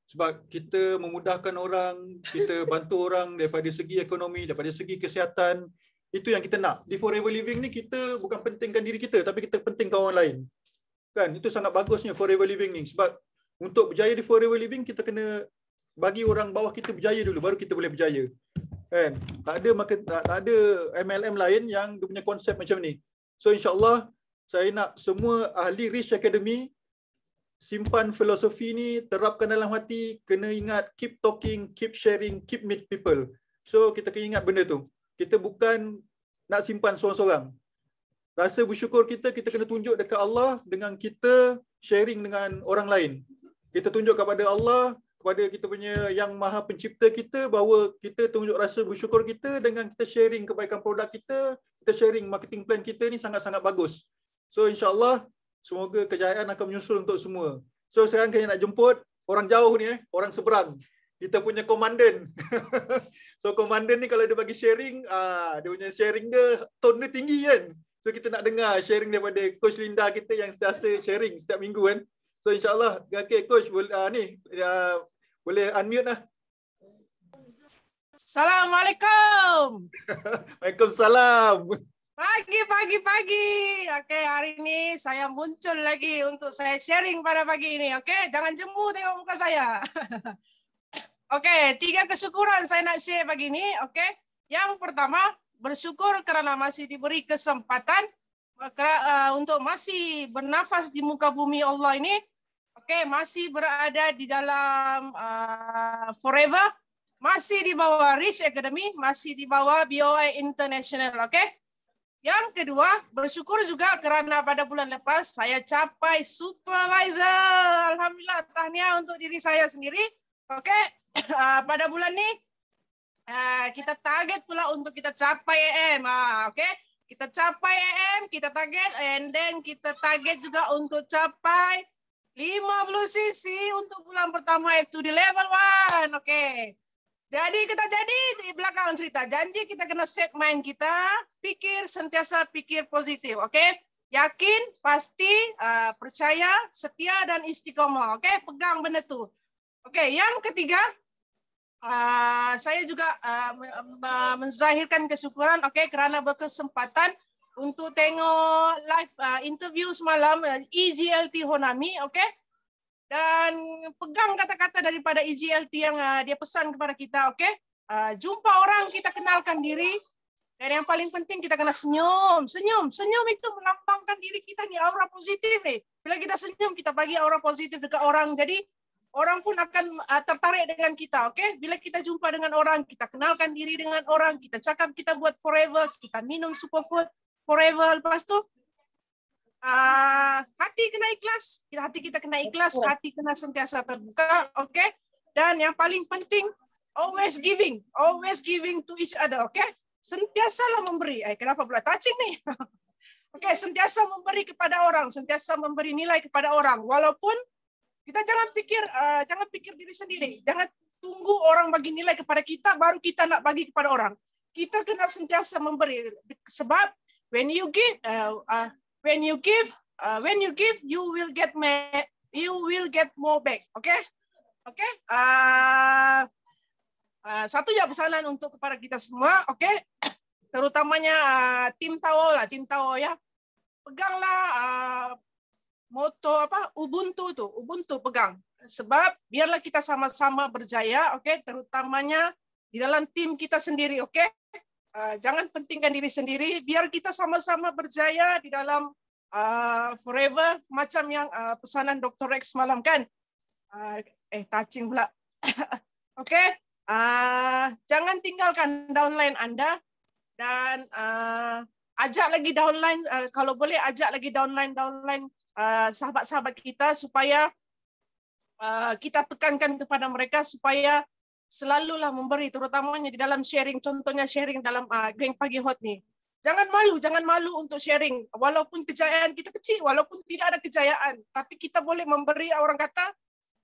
Sebab kita memudahkan orang, kita bantu orang daripada segi ekonomi, daripada segi kesihatan. Itu yang kita nak. Di Forever Living ni kita bukan pentingkan diri kita, tapi kita pentingkan orang lain. Kan? Itu sangat bagusnya Forever Living ni. Sebab untuk berjaya di Forever Living, kita kena bagi orang bawah kita berjaya dulu, baru kita boleh berjaya. Kan? Tak ada MLM lain yang dia punya konsep macam ni. So insyaAllah, saya nak semua ahli Rich Academy simpan filosofi ni, terapkan dalam hati, kena ingat keep talking, keep sharing, keep meet people. So kita kena ingat benda tu. Kita bukan nak simpan seorang-seorang. Rasa bersyukur kita kena tunjuk dekat Allah dengan kita sharing dengan orang lain. Kita tunjuk kepada Allah, kepada kita punya yang maha pencipta kita, bahawa kita tunjuk rasa bersyukur kita dengan kita sharing kebaikan produk kita, kita sharing marketing plan kita ni sangat-sangat bagus. So insyaAllah, semoga kejayaan akan menyusul untuk semua. So sekarang kita nak jemput orang jauh ni, orang seberang. Kita punya komandan. So komandan ni kalau dia bagi sharing, dia punya sharing dia tone dia tinggi kan. So kita nak dengar sharing daripada Coach Linda kita yang sentiasa sharing setiap minggu kan. So insyaAllah, okay Coach boleh unmute lah. Assalamualaikum. Waalaikumsalam. Pagi. Okey, hari ini saya muncul lagi untuk saya sharing pada pagi ini. Okey, jangan jemu tengok muka saya. Okey, 3 kesyukuran saya nak share pagi ini. Okey, yang pertama, bersyukur kerana masih diberi kesempatan untuk masih bernafas di muka bumi Allah ini. Okey, masih berada di dalam Forever, masih di bawah Rich Academy, masih di bawah BOI International. Okey. Yang kedua, bersyukur juga kerana pada bulan lepas saya capai supervisor. Alhamdulillah, tahniah untuk diri saya sendiri. Okey, pada bulan ni kita target pula untuk kita capai AM. Okey, kita capai AM, kita target, and then kita target juga untuk capai 50 cc untuk bulan pertama F2D level 1. Okey. Jadi kita di belakang cerita. Janji kita kena set mind kita, sentiasa pikir positif, okey? Yakin, pasti, percaya, setia dan istiqomah, okey? Pegang benda tu. Okey, yang ketiga, saya juga menzahirkan kesyukuran, okey, kerana berkesempatan untuk tengok live interview semalam EGLT Honami, okey? Dan pegang kata-kata daripada EGLT yang dia pesan kepada kita, okey? Jumpa orang, kita kenalkan diri. Dan yang paling penting kita kena senyum. Senyum itu melambangkan diri kita ni, aura positif ni. Bila kita senyum, kita bagi aura positif dekat orang. Jadi orang pun akan tertarik dengan kita. Oke, bila kita jumpa dengan orang, kita kenalkan diri dengan orang, kita cakap kita buat forever, kita minum superfood forever. Lepas tu hati kena ikhlas, hati kita kena ikhlas, hati kena sentiasa terbuka. Oke, dan yang paling penting, always giving to each other. Oke, sentiasalah memberi. Kenapa pula touching nih? Oke, sentiasa memberi kepada orang, sentiasa memberi nilai kepada orang, walaupun kita jangan pikir diri sendiri. Jangan tunggu orang bagi nilai kepada kita baru kita nak bagi kepada orang. Kita kena sentiasa memberi. Sebab when you give, you will get more back. Okay? Okay? Satu je pesanan untuk kepada kita semua. Okay? Terutamanya tim Tao ya. Peganglah moto Ubuntu pegang, sebab biarlah kita sama-sama berjaya, oke, terutamanya di dalam tim kita sendiri, oke. Jangan pentingkan diri sendiri, biar kita sama-sama berjaya di dalam forever, macam yang pesanan Dr. Rex malam kan, touching pula. Oke, jangan tinggalkan downline Anda, dan ajak lagi downline, kalau boleh ajak lagi downline sahabat-sahabat kita, supaya kita tekankan kepada mereka supaya selalulah memberi, terutamanya di dalam sharing. Contohnya sharing dalam geng pagi hot nih. Jangan malu untuk sharing. Walaupun kejayaan kita kecil, walaupun tidak ada kejayaan, tapi kita boleh memberi, orang kata,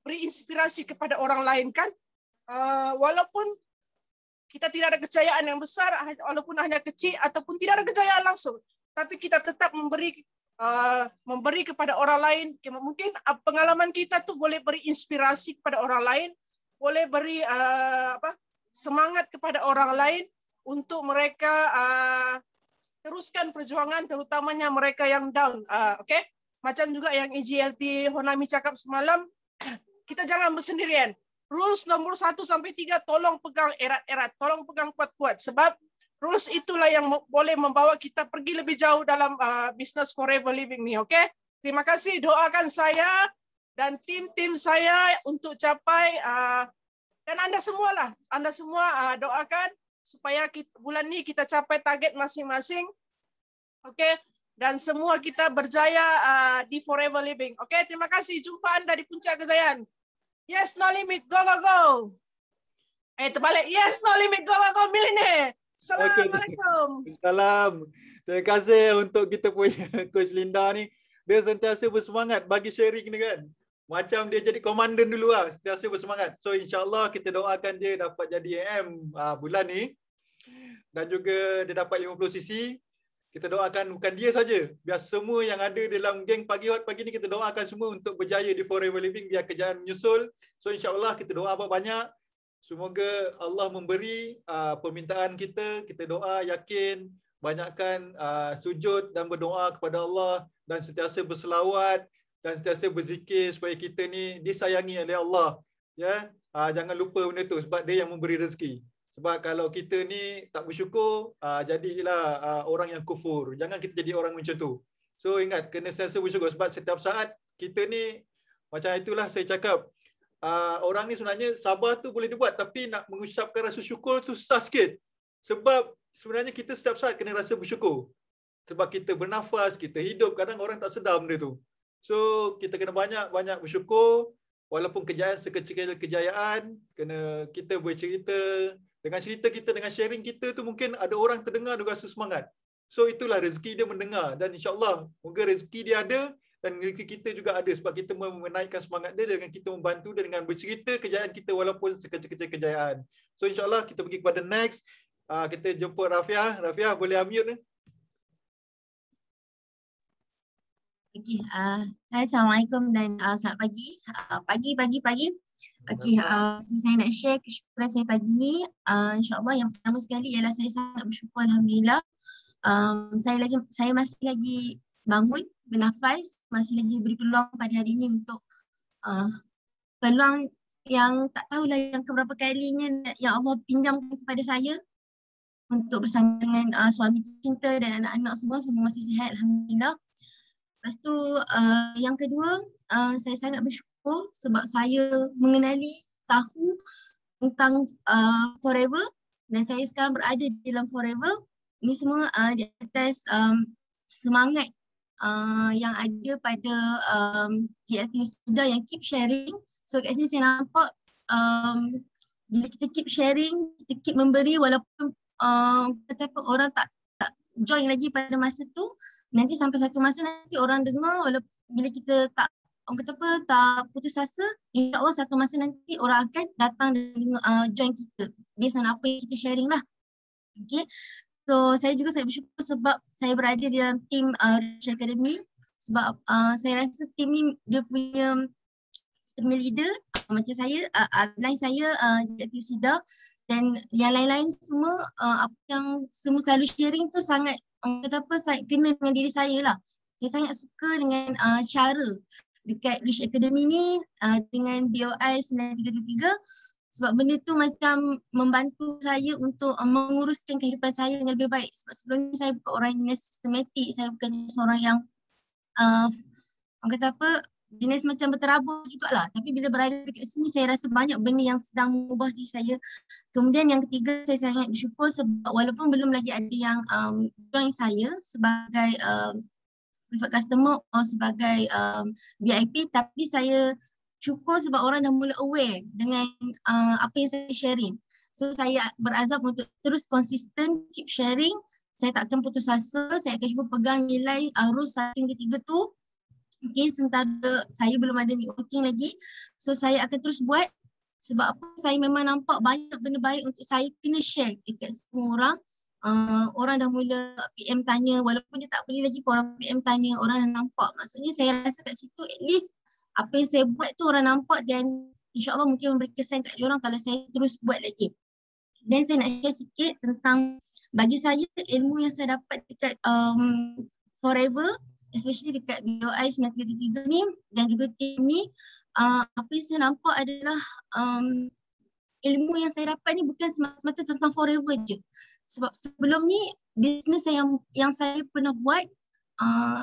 beri inspirasi kepada orang lain kan. Walaupun kita tidak ada kejayaan yang besar, walaupun hanya kecil ataupun tidak ada kejayaan langsung, tapi kita tetap memberi kepada orang lain. Mungkin pengalaman kita tuh boleh beri inspirasi kepada orang lain, boleh beri semangat kepada orang lain untuk mereka teruskan perjuangan, terutamanya mereka yang down. Okay? Macam juga yang EGLT Honami cakap semalam, kita jangan bersendirian. Rules nomor 1 sampai 3 tolong pegang erat-erat, tolong pegang kuat-kuat, sebab rules itulah yang boleh membawa kita pergi lebih jauh dalam business forever living ni. Okay? Terima kasih, doakan saya dan tim-tim saya untuk capai, dan Anda semua doakan supaya bulan ni kita capai target masing-masing. Okay? Dan semua kita berjaya di forever living. Okay? Terima kasih, jumpa Anda di puncak kejayaan. Yes, no limit, go, go, go. Terbalik, yes, no limit, go, go, go, millionaire. Assalamualaikum. Salam. Terima kasih untuk kita punya Coach Linda ni. Dia sentiasa bersemangat bagi sharing ni kan. Macam dia jadi komandan dulu lah. Sentiasa bersemangat. So insyaAllah kita doakan dia dapat jadi AM bulan ni. Dan juga dia dapat 50 cc. Kita doakan bukan dia saja. Biar semua yang ada dalam geng Pagi Hot pagi ni, kita doakan semua untuk berjaya di forever living. Biar kejayaan menyusul. So insyaAllah kita doa banyak. Semoga Allah memberi permintaan kita. Kita doa yakin, banyakkan sujud dan berdoa kepada Allah, dan sentiasa berselawat dan sentiasa berzikir supaya kita ni disayangi oleh Allah. Ya, jangan lupa benda tu, sebab dia yang memberi rezeki. Sebab kalau kita ni tak bersyukur, jadilah orang yang kufur. Jangan kita jadi orang macam tu. So ingat, kena sentiasa bersyukur, sebab setiap saat kita ni, macam itulah saya cakap, orang ni sebenarnya sabar tu boleh dibuat, tapi nak mengucapkan rasa syukur tu susah sikit. Sebab sebenarnya kita setiap saat kena rasa bersyukur. Sebab kita bernafas, kita hidup, kadang orang tak sedar benda tu. So kita kena banyak-banyak bersyukur. Walaupun kejayaan sekecil kejayaan, kena kita bercerita. Dengan cerita kita, dengan sharing kita tu, mungkin ada orang terdengar dia rasa semangat. So itulah rezeki dia mendengar, dan insyaAllah moga rezeki dia ada dan rezeki kita juga ada, sebab kita menaikkan semangat dia dengan kita membantu dia dengan bercerita kejayaan kita walaupun sekecil-kecil kejayaan. So insyaAllah kita pergi kepada next. Kita jemput Rafiah. Rafiah boleh unmute ni? Okay, hai, Assalamualaikum dan selamat pagi. Pagi. Okay, saya nak share kesyukuran saya pagi ni. InsyaAllah yang pertama sekali ialah saya sangat bersyukur, Alhamdulillah. Saya masih lagi bangun, bernafas, masih lagi beri peluang pada hari ini untuk peluang yang tak tahulah yang keberapa kalinya yang Allah pinjamkan kepada saya untuk bersama dengan suami cinta dan anak-anak semua masih sihat, Alhamdulillah. Lepas tu yang kedua, saya sangat bersyukur bersyukur sebab saya mengenali, tahu tentang Forever dan saya sekarang berada di dalam Forever. Ini semua di atas semangat yang ada pada GST Usida yang keep sharing. So kat sini saya nampak bila kita keep sharing, kita keep memberi walaupun kata apa, orang tak join lagi pada masa tu, nanti sampai satu masa nanti orang dengar walaupun bila kita tak orang kata apa, tak putus asa, insyaAllah satu masa nanti orang akan datang dan join kita based on apa yang kita sharing lah. Okay. So saya bersyukur sebab saya berada di dalam tim Research Academy sebab saya rasa tim ni dia punya leader macam saya, upline saya GST Usida dan yang lain-lain semua apa yang semua selalu sharing tu sangat kata apa, saya kena dengan diri saya lah. Saya sangat suka dengan cara dekat Research Academy ni dengan BOI 9323 sebab benda tu macam membantu saya untuk menguruskan kehidupan saya dengan lebih baik. Sebab sebelum ni saya bukan orang yang sistematik, saya bukan seorang yang orang kata apa, jenis macam berterabur jugalah. Tapi bila berada dekat sini saya rasa banyak benda yang sedang mengubah diri saya. Kemudian yang ketiga, saya sangat bersyukur sebab walaupun belum lagi ada yang join saya sebagai preferred customer atau sebagai VIP, tapi saya syukur sebab orang dah mula aware dengan apa yang saya sharing. So saya berazam untuk terus konsisten, keep sharing. Saya tak akan putus asa, saya akan cuba pegang nilai rules 1 hingga 3 tu. Okay, sementara saya belum ada networking lagi. So saya akan terus buat sebab apa, saya memang nampak banyak benda baik untuk saya kena share dekat semua orang. Orang dah mula PM tanya, walaupun dia tak beli lagi pun orang PM tanya, orang dah nampak. Maksudnya saya rasa kat situ at least apa yang saya buat tu orang nampak dan insyaAllah mungkin memberi kesan kat diorang kalau saya terus buat lagi. Dan saya nak share sikit tentang bagi saya ilmu yang saya dapat dekat Forever, especially dekat BOI 9323 ni dan juga tim ni, apa yang saya nampak adalah ilmu yang saya dapat ni bukan semata-mata tentang Forever je. Sebab sebelum ni bisnes yang saya pernah buat,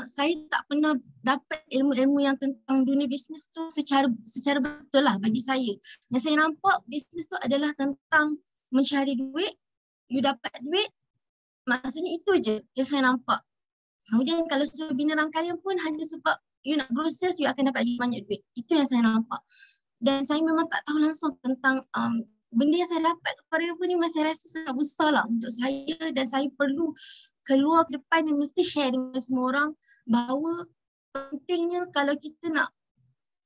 saya tak pernah dapat ilmu-ilmu yang tentang dunia bisnes tu secara betul lah bagi saya. Yang saya nampak bisnes tu adalah tentang mencari duit, you dapat duit, maksudnya itu je yang saya nampak. Kemudian kalau suruh bina rangkaian pun hanya sebab you nak grow sales, you akan dapat lagi banyak duit. Itu yang saya nampak. Dan saya memang tak tahu langsung tentang benda yang saya dapat Forever ni masih rasa sangat besar lah untuk saya dan saya perlu keluar ke depan dan mesti share dengan semua orang bahawa pentingnya kalau kita nak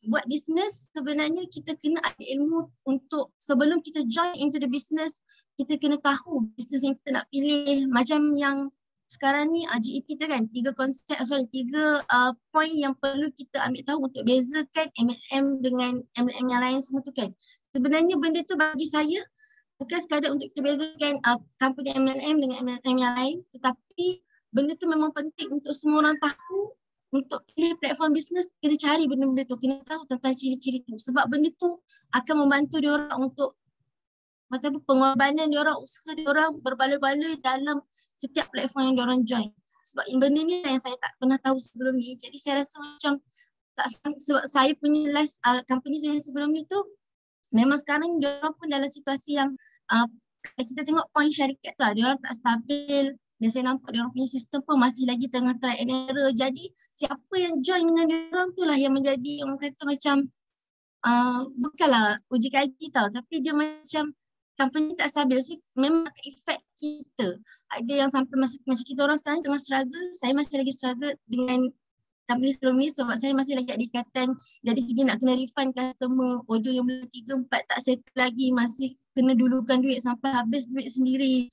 buat bisnes, sebenarnya kita kena ada ilmu untuk sebelum kita join into the business, kita kena tahu bisnes yang kita nak pilih. Macam yang sekarang ni GEP kita kan, 3 point yang perlu kita ambil tahu untuk bezakan MLM dengan MLM yang lain semua tu kan. Sebenarnya benda tu bagi saya bukan sekadar untuk kita bezakan company MLM dengan MLM yang lain, tetapi benda tu memang penting untuk semua orang tahu. Untuk pilih platform bisnes, kena cari benda-benda tu, kena tahu tentang ciri-ciri tu. Sebab benda tu akan membantu diorang untuk pengorbanan diorang, usaha diorang berbaloi-baloi dalam setiap platform yang diorang join. Sebab benda ni yang saya tak pernah tahu sebelum ni. Jadi saya rasa macam sebab saya punya last company saya sebelum ni tu, memang sekarang diorang pun dalam situasi yang kita tengok point syarikat tu lah, diorang tak stabil. Dan saya nampak diorang punya sistem pun masih lagi tengah try and error. Jadi siapa yang join dengan diorang tu lah yang menjadi orang kata macam bukanlah uji kaji tau, tapi dia macam company tak stabil. So memang akan effect kita. Ada yang sampai macam kita orang sekarang tengah struggle, saya masih lagi struggle dengan company sebelum ni sebab saya masih lagi ada ikatan dari segi nak kena refund customer, order yang mula 3-4 tak settle lagi, masih kena dulukan duit sampai habis duit sendiri.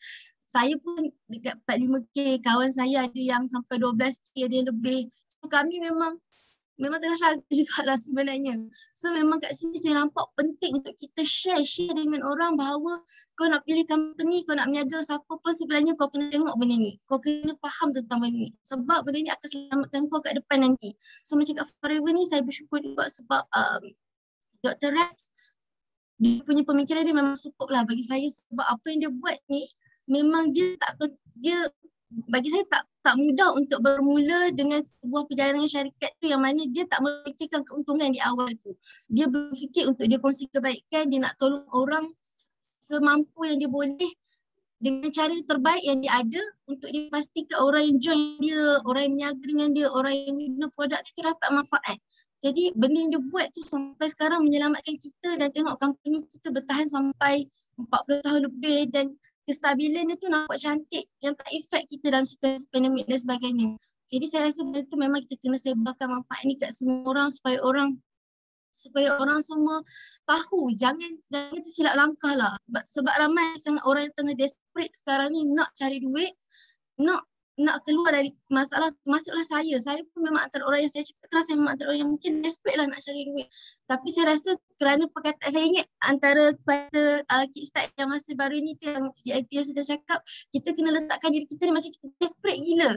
Saya pun dekat 45K, kawan saya ada yang sampai 12K, ada yang lebih. So kami memang tengah struggle jugalah sebenarnya. So memang kat sini saya nampak penting untuk kita share dengan orang bahawa kau nak pilih company, kau nak berniaga siapa pun sebenarnya kau kena tengok benda ni. Kau kena faham tentang benda ni. Sebab benda ni akan selamatkan kau kat depan nanti. So macam kat Forever ni saya bersyukur juga sebab Dr. Rex, dia punya pemikiran dia memang support lah bagi saya sebab apa yang dia buat ni memang dia bagi saya tak tak mudah untuk bermula dengan sebuah perjalanan syarikat tu yang mana dia tak memikirkan keuntungan di awal tu. Dia berfikir untuk dia kongsi kebaikan, dia nak tolong orang semampu yang dia boleh dengan cara terbaik yang dia ada untuk dia pastikan orang yang join dia, orang yang berniaga dengan dia, orang yang guna produk dia tu dapat manfaat. Jadi benda yang dia buat tu sampai sekarang menyelamatkan kita dan tengok company kita bertahan sampai 40 tahun lebih dan kestabilan dia tu nampak cantik yang tak efek kita dalam situasi pandemik dan sebagainya. Jadi saya rasa benda tu memang kita kena sebarkan manfaat ni kat semua orang supaya orang semua tahu, jangan tersilap langkah lah. Sebab ramai sangat orang yang tengah desperate sekarang ni nak cari duit, nak keluar dari masalah, masuklah saya. Saya pun memang antara orang yang saya cakap keras, saya memang antara orang yang mungkin desperate lah nak cari duit. Tapi saya rasa kerana perkataan saya ingat antara kepada Kickstart yang masih baru ni tu yang JIT sudah cakap, kita kena letakkan diri kita ni macam kita desperate gila.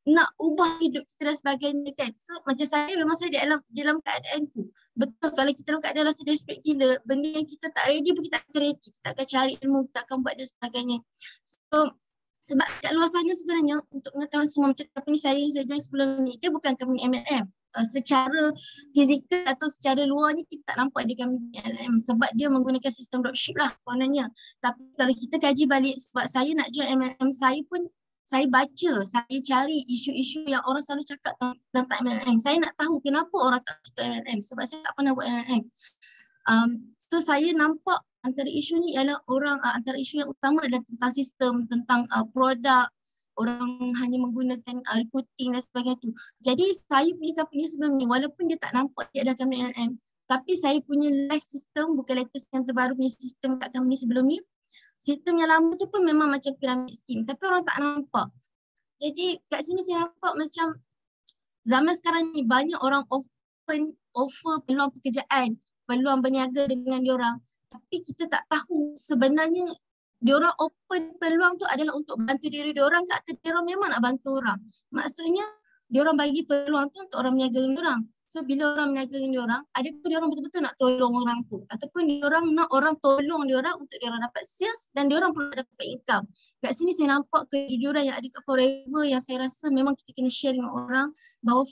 Nak ubah hidup kita dan sebagainya kan. So macam saya memang saya dalam keadaan tu. Betul kalau kita dalam keadaan rasa desperate gila, benda yang kita tak ready pun kita akan ready. Kita akan cari ilmu, kita akan buat dan sebagainya. So sebab kat luar sana sebenarnya untuk pengetahuan semua macam company saya join sebelum ni, dia bukan company MLM. Secara fizikal atau secara luarnya kita tak nampak dia company MLM sebab dia menggunakan sistem dropship lah kononnya. Tapi kalau kita kaji balik sebab saya nak join MLM, saya baca, saya cari isu-isu yang orang selalu cakap tentang MLM. Saya nak tahu kenapa orang tak suka MLM sebab saya tak pernah buat MLM. So saya nampak antara isu ni ialah antara isu yang utama adalah tentang sistem, tentang produk, orang hanya menggunakan recruiting dan sebagainya tu. Jadi saya punya company sebelum ni, walaupun dia tak nampak dia ada company MLM, tapi saya punya last system, bukan latest yang terbaru punya sistem kat company sebelum ni. Sistem yang lama tu pun memang macam pyramid scheme, tapi orang tak nampak. Jadi kat sini saya nampak macam zaman sekarang ni banyak orang offer peluang pekerjaan, peluang berniaga dengan diorang. Tapi kita tak tahu sebenarnya diorang open peluang tu adalah untuk bantu diri diorang ke atau diorang memang nak bantu orang. Maksudnya diorang bagi peluang tu untuk orang berniaga dengan diorang. So bila orang berniaga dengan diorang, adakah diorang betul-betul nak tolong orang tu? Ataupun diorang nak orang tolong diorang untuk diorang dapat sales dan diorang pun dapat income. Kat sini saya nampak kejujuran yang ada kat Forever yang saya rasa memang kita kena share dengan orang bahawa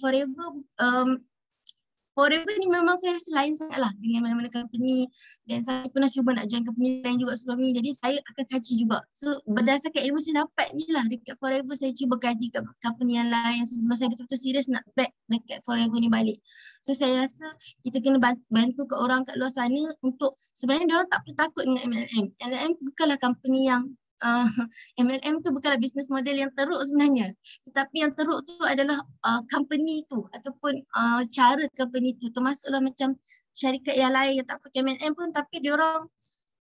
Forever ni memang saya rasa lain sangatlah dengan mana-mana company dan saya pernah cuba nak join company lain juga sebelum ni, jadi saya akan kaji juga. So berdasarkan ilmu saya dapat ni lah dekat Forever, saya cuba kaji kat company yang lain sebelum saya betul-betul serius nak back dekat Forever ni balik. So saya rasa kita kena bantu ke orang kat luar sana untuk, sebenarnya diorang tak perlu takut dengan MLM. MLM bukanlah company yang MLM tu bukanlah business model yang teruk sebenarnya, tetapi yang teruk tu adalah company tu ataupun cara company tu, termasuklah macam syarikat yang lain yang tak pakai MLM pun tapi diorang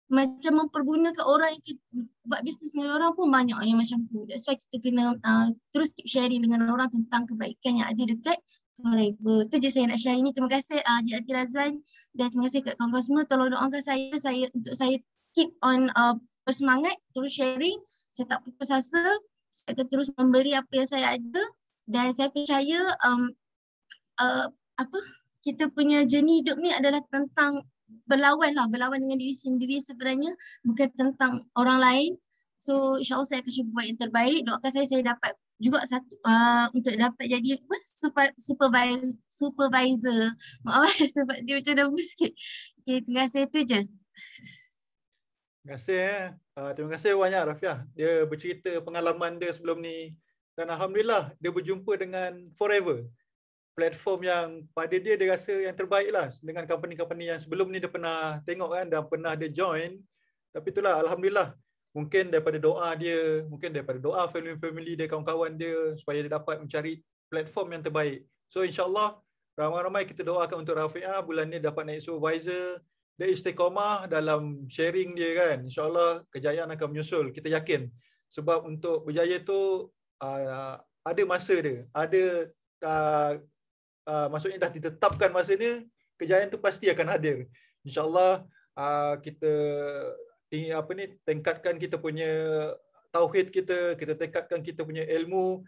macam mempergunakan orang yang buat bisnes dengan orang pun banyak yang macam tu. That's why kita kena terus keep sharing dengan orang tentang kebaikan yang ada dekat Forever. Tu je saya nak share ini. Terima kasih JIT Razwan dan terima kasih kat kawan-kawan semua. Tolong doakan saya untuk saya keep on bersemangat, terus sharing. Saya tak putus asa, saya akan terus memberi apa yang saya ada dan saya percaya kita punya journey hidup ni adalah tentang berlawan dengan diri sendiri sebenarnya, bukan tentang orang lain. So insyaAllah saya akan cuba buat yang terbaik. Doakan saya dapat juga satu untuk dapat jadi supervisor. Maaf sebab dia macam nervous sikit. Okay, terima kasih, tu je. Terima kasih. Terima kasih banyak Rafiah. Dia bercerita pengalaman dia sebelum ni dan alhamdulillah dia berjumpa dengan Forever. Platform yang pada dia rasa yang terbaik lah dengan company-company yang sebelum ni dia pernah tengok kan dan pernah dia join. Tapi itulah alhamdulillah, mungkin daripada doa dia, mungkin daripada doa family dia, kawan-kawan dia, supaya dia dapat mencari platform yang terbaik. So insyaAllah ramai-ramai kita doakan untuk Rafiah bulan ni dapat naik supervisor. Dia istiqamah dalam sharing dia kan. InsyaAllah kejayaan akan menyusul. Kita yakin. Sebab untuk berjaya tu ada masa dia. Ada maksudnya dah ditetapkan masanya, kejayaan tu pasti akan hadir. InsyaAllah kita tingkatkan kita punya tauhid kita tingkatkan kita punya ilmu,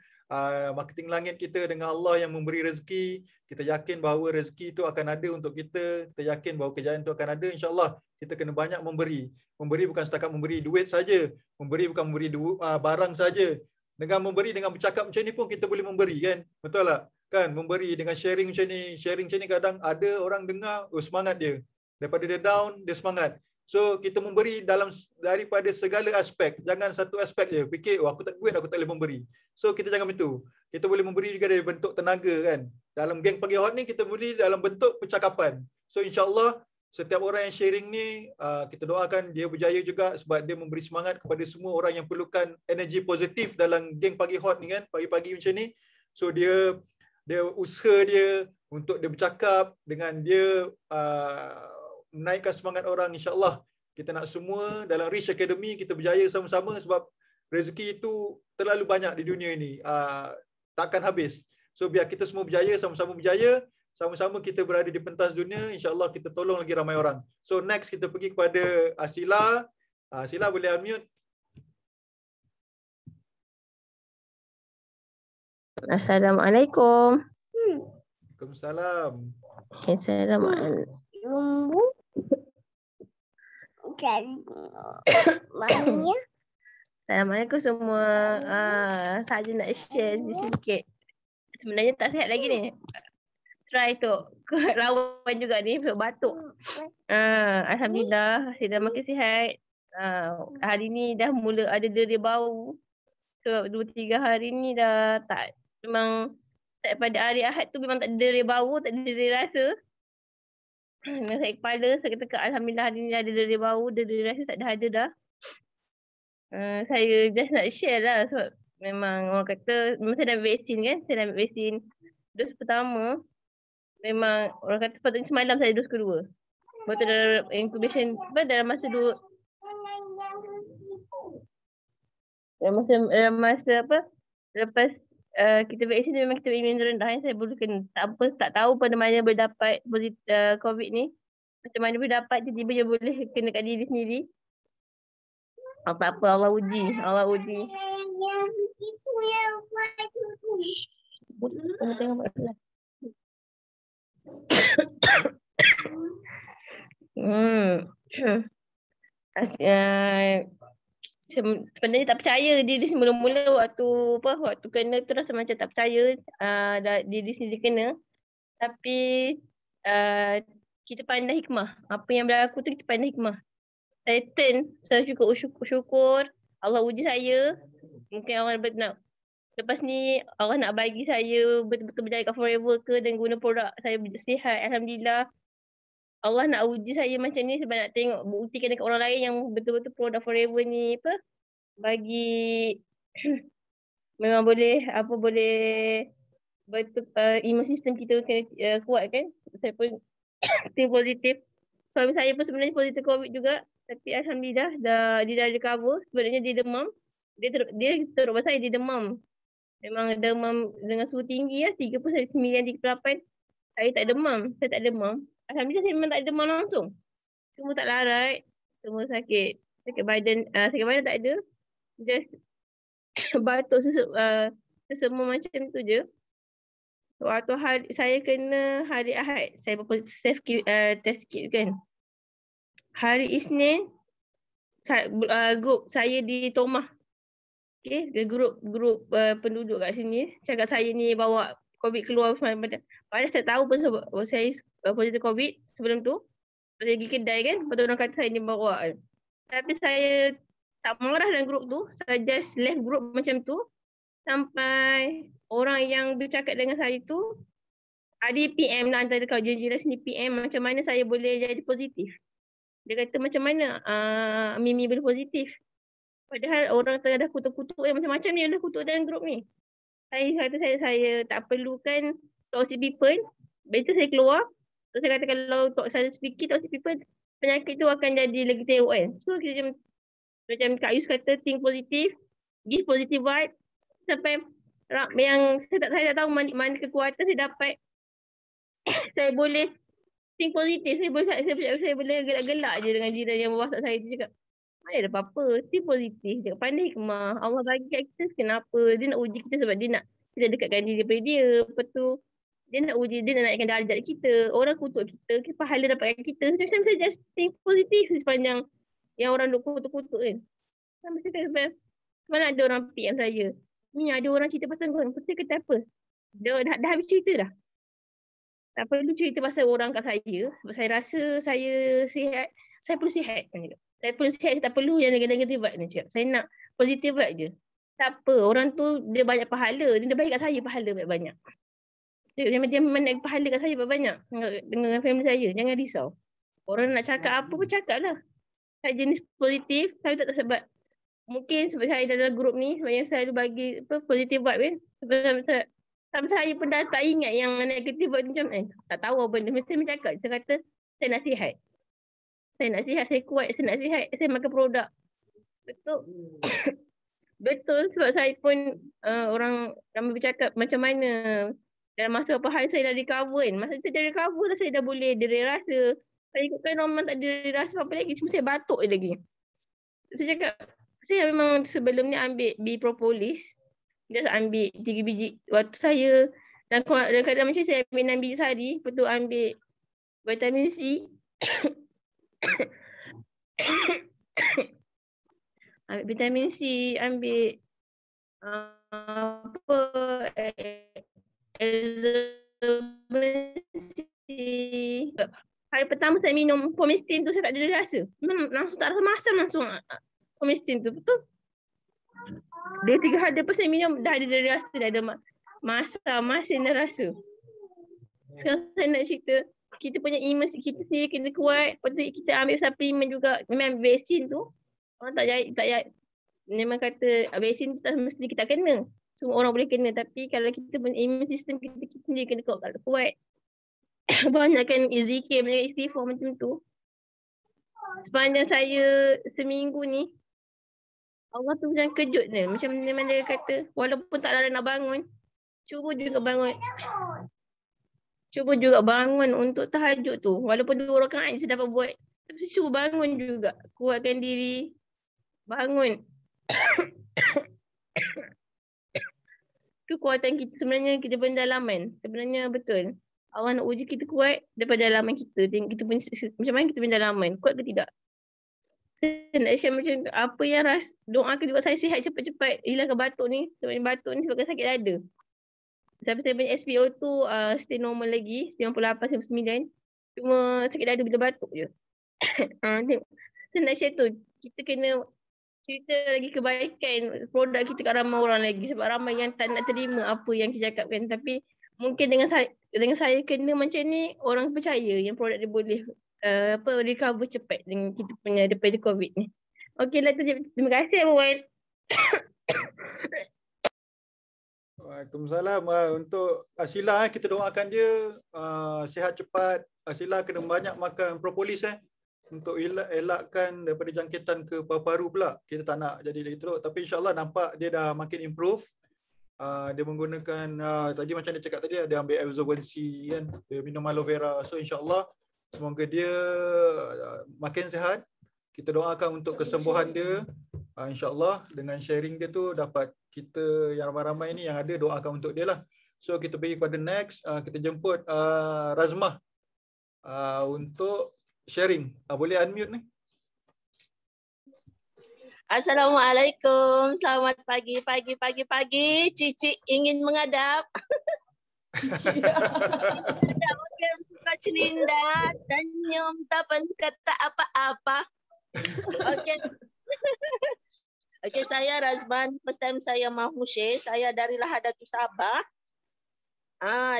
marketing langit kita dengan Allah yang memberi rezeki. Kita yakin bahawa rezeki itu akan ada untuk kita. Kita yakin bahawa kejayaan itu akan ada. InsyaAllah kita kena banyak memberi. Memberi bukan setakat memberi duit saja. Memberi bukan memberi barang saja. Dengan memberi, dengan bercakap macam ni pun kita boleh memberi kan. Betul tak? Kan memberi dengan sharing macam ni. Sharing macam ni kadang ada orang dengar, oh semangat dia. Daripada dia down, dia semangat. So kita memberi daripada segala aspek. Jangan satu aspek je. Fikir, oh aku tak duit, aku tak boleh memberi. So kita jangan begitu. Kita boleh memberi juga dari bentuk tenaga kan. Dalam geng Pagi Hot ni kita beri dalam bentuk percakapan. So insyaAllah setiap orang yang sharing ni, kita doakan dia berjaya juga sebab dia memberi semangat kepada semua orang yang perlukan energi positif dalam geng Pagi Hot ni kan. Pagi-pagi macam ni. So dia usaha dia untuk dia bercakap dengan dia menaikkan semangat orang. InsyaAllah kita nak semua dalam Rich Academy kita berjaya sama-sama sebab rezeki itu terlalu banyak di dunia ini. Takkan habis. So biar kita semua berjaya, sama-sama berjaya. Sama-sama kita berada di pentas dunia, insyaAllah kita tolong lagi ramai orang. So next kita pergi kepada Sila. Sila boleh unmute. Assalamualaikum. Waalaikumsalam. Assalamualaikum. Assalamualaikum semua. Saja nak share sikit. Sebenarnya tak sihat lagi ni. Try tu lawan juga ni batuk. Alhamdulillah saya dah makin sihat. Hari ni dah mula ada deri bau. So 2-3 hari ni dah tak, memang tak, pada hari Ahad tu memang tak ada deri bau, tak ada deri rasa. Sakit kepala, sakit tekak. Alhamdulillah hari ni dah ada deri bau, deri rasa tak ada dah. Saya just nak share lah sebab memang orang kata, memang saya dah ambil vaksin kan. Saya dah ambil vaksin dos pertama. Memang orang kata patutnya semalam saya dos kedua. Betul dalam incubation dalam masa lepas kita vaksin memang kita imun rendah. Saya boleh kena tak tahu pada mana boleh dapat COVID ni. Macam mana boleh dapat, tiba-tiba je boleh kena kat diri sendiri. Tak apa, Allah uji. Kamu tengok lah. Sebenarnya tak percaya diri semula-mula waktu kena tu rasa macam tak percaya diri sendiri kena. Tapi kita pandai hikmah. Apa yang berlaku tu kita pandai hikmah. Saya saya syukur Allah uji saya. Mungkin orang nak lepas ni Allah nak bagi saya betul-betul berjaya kat Forever ke dan guna produk saya sihat. Alhamdulillah. Allah nak uji saya macam ni sebab nak tengok, buktikan dekat orang lain yang betul-betul produk Forever ni bagi memang boleh betul imun sistem kita kena kuat kan. Saya pun tim positif. Suami saya pun sebenarnya positif COVID juga, tapi alhamdulillah dia dah recover. Sebenarnya dia demam. Dia teruk pasal dia demam. Memang demam dengan suhu tinggi 39-38. Saya tak demam. Alhamdulillah saya memang tak demam langsung. Semua tak larat. Semua sakit badan. Sakit badan tak ada. Just batuk semua macam tu je. Waktu saya kena hari Ahad, saya berpositif test kit kan. Hari Isnin grup saya di Tomah. Okay, grup penduduk kat sini cakap saya ni bawa COVID keluar. Padahal saya tahu pun saya positif COVID sebelum tu. Saya pergi kedai kan, lepas tu orang kata saya ni bawa. Tapi saya tak marah dalam grup tu. Saya just left grup macam tu. Sampai orang yang bercakap dengan saya tu ada PM lah, antara kau janji sini PM macam mana saya boleh jadi positif. Dia kata macam mana Mimi boleh positif. Padahal orang tengah dah kutuk-kutuk macam-macam ni dah kutuk dalam grup ni. Saya kata saya tak perlukan toxic people. Better saya keluar. So saya kata kalau saya speaking toxic people, penyakit tu akan jadi lagi teruk kan. So kita macam Kak Yus kata, think positif, give positive vibe. Sampai yang saya tak tahu mana kekuatan saya dapat. Saya boleh think positif. Saya boleh gelak-gelak je dengan jiran yang berwasap saya tu cakap. Mana ada apa-apa, think positif je. Pandai hikmah. Allah bagi kat kita kenapa. Dia nak uji kita sebab dia nak kita dekatkan diri daripada dia. Lepas tu dia nak uji, dia nak naikkan darjat kita. Orang kutuk kita, pahala dapatkan kita. Macam saya just think positif sepanjang yang orang duk kutuk-kutuk kan. Sampai saya kata, mana ada orang PM saya. Ni ada orang cerita pasal kau, betul ke tak apa? Dia dah habis cerita dah. Tak perlu cerita pasal orang kat saya. Sebab saya rasa saya sihat. Saya perlu sihat. Saya perlu sihat. Saya tak perlu yang negatif vibe ni cakap. Saya nak positif vibe je. Tak apa. Orang tu dia banyak pahala. Dia bagi kat saya pahala banyak-banyak. Dia memang naik pahala kat saya banyak. Dengan family saya. Jangan risau. Orang nak cakap apa pun cakap lah. Saya jenis positif. Saya tak tahu sebab. Mungkin sebab saya dalam grup ni. Sebab yang saya bagi positif vibe kan. Sebab sampai saya pun dah tak ingat yang negatif buat macam tak tahu apa benda. Mesti bercakap. Saya kata saya nasihat. Saya nasihat, saya kuat, saya nasihat. Saya makan produk. Betul. Betul sebab saya pun orang ramai bercakap macam mana dalam masa apa hari saya dah recover kan. Masa saya dah recover dah saya dah boleh diri rasa. Saya ikutkan normal tak diri rasa apa lagi. Cuma saya batuk je lagi. Saya cakap saya memang sebelum ni ambil B-propolis. Just ambil 3 biji waktu saya dan kadang macam saya ambil 6 biji sehari, lepas tu ambil vitamin C. Ambil vitamin C, ambil apa hari pertama saya minum Pomestin tu saya tak ada rasa. Langsung tak rasa masam langsung Pomestin tu. Betul? Dia 3 hari lepas saya minum dah ada rasa, dah ada masin dah rasa. Sekarang saya nak cerita, kita punya imun kita sendiri kena kuat. Lepas tu kita ambil suplemen juga. Memang vaksin tu orang tak memang kata vaksin tu tak mesti kita kena. Semua orang boleh kena, tapi kalau kita punya imun sistem kita sendiri kena kuat. Banyakkan zikir, banyak istighfar macam tu. Sepanjang saya seminggu ni Allah tu macam kejut dia. Macam dia kata, walaupun tak ada nak bangun, cuba juga bangun. Cuba juga bangun untuk tahajud tu. Walaupun 2 rakaat je dapat buat. Tapi cuba bangun juga. Kuatkan diri. Bangun. Kekuatan kita sebenarnya kita pendalaman. Sebenarnya betul. Allah nak uji kita kuat daripada dalaman kita. Kita punya, macam mana kita pendalaman. Kuat ke tidak? Saya nak share macam apa yang doakan juga saya sihat cepat-cepat hilangkan batuk ni. Sebab batuk ni sebabkan sakit dada. Sampai saya punya SPO tu stay normal lagi 98-99. Cuma sakit dada bila batuk je. Saya nak share tu. Kita kena cerita lagi kebaikan produk kita kat ramai orang lagi. Sebab ramai yang tak nak terima apa yang kita cakapkan. Tapi mungkin dengan saya kena macam ni, orang percaya yang produk dia boleh recover cepat dengan kita punya daripada COVID ni. Okeylah tu je. Terima kasih Abang. Waalaikumsalam. Untuk Asila kita doakan dia sihat cepat. Asila kena banyak makan propolis untuk elakkan daripada jangkitan ke paru-paru pula. Kita tak nak jadi lagi teruk, tapi insya-Allah nampak dia dah makin improve. Dia menggunakan tadi macam dia cakap tadi, dia ambil absorbency kan, dia minum aloe vera. So insya-Allah semoga dia makin sihat. Kita doakan untuk kesembuhan dia. InsyaAllah dengan sharing dia tu dapat kita yang ramai-ramai ni yang ada doakan untuk dia lah. So kita pergi kepada next. Kita jemput Razmah untuk sharing. Boleh unmute ni? Assalamualaikum. Selamat pagi. Cici ingin mengadap. Tidak mungkin suka celinda dan nyum tak perlu kata apa-apa. Okey. Okey, saya Razman. First time saya mahu share. Saya dari Lahadatul Sabah.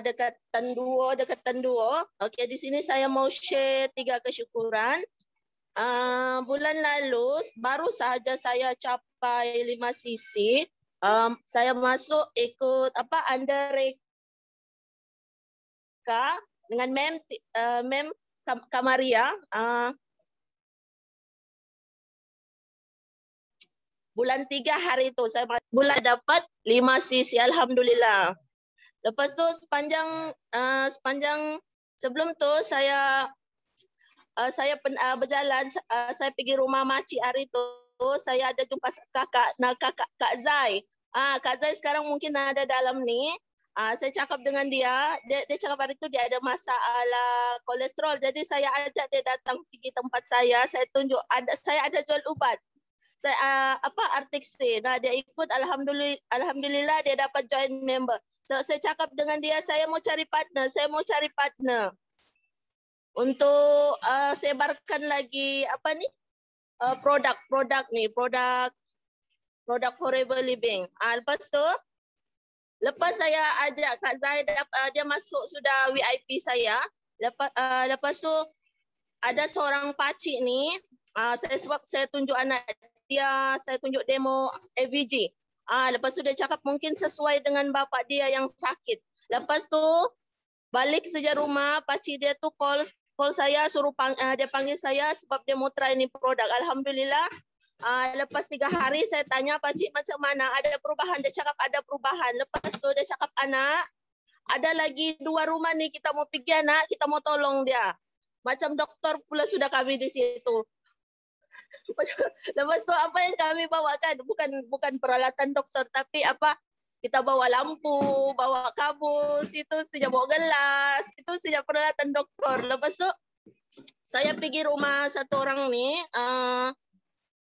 Dekat Tanduo. Okey, di sini saya mau share 3 kesyukuran. Bulan lalu baru sahaja saya capai 5 cc. Saya masuk ikut under dengan Mem Kamaria. Bulan 3 hari itu saya bulan dapat 5 cc, alhamdulillah. Lepas tu sepanjang sebelum tu saya berjalan, saya pergi rumah makcik hari tu. Saya ada jumpa kakak Kak Zai. Kak Zai sekarang mungkin ada dalam ni. Saya cakap dengan dia cakap hari tu dia ada masalah kolesterol. Jadi saya ajak dia datang pergi tempat saya tunjuk saya ada jual ubat. saya Arctic Sea. Nah, dia ikut, alhamdulillah dia dapat join member. So, saya cakap dengan dia, saya mau cari partner untuk sebarkan lagi produk Forever Living. Lepas saya ajak Kak Zaid, dia masuk sudah VIP saya. Lepas tu ada seorang pakcik ni, sebab saya tunjuk anak dia, saya tunjuk demo AVG. Lepas tu dia cakap mungkin sesuai dengan bapa dia yang sakit. Lepas tu balik saja rumah, pakcik dia tu call saya, suruh dia panggil saya sebab dia mau try ni produk. Alhamdulillah. Lepas 3 hari saya tanya, pakcik macam mana? Ada perubahan? Dia cakap ada perubahan. Lepas tu dia cakap, anak, ada lagi 2 rumah ni kita mau pergi anak, kita mau tolong dia. Macam doktor pula sudah kami di situ. Lepas tu apa yang kami bawakan? Bukan peralatan doktor, tapi kita bawa lampu, bawa kabus, itu saja bawa gelas, itu saja peralatan doktor. Lepas tu saya pergi rumah satu orang ni,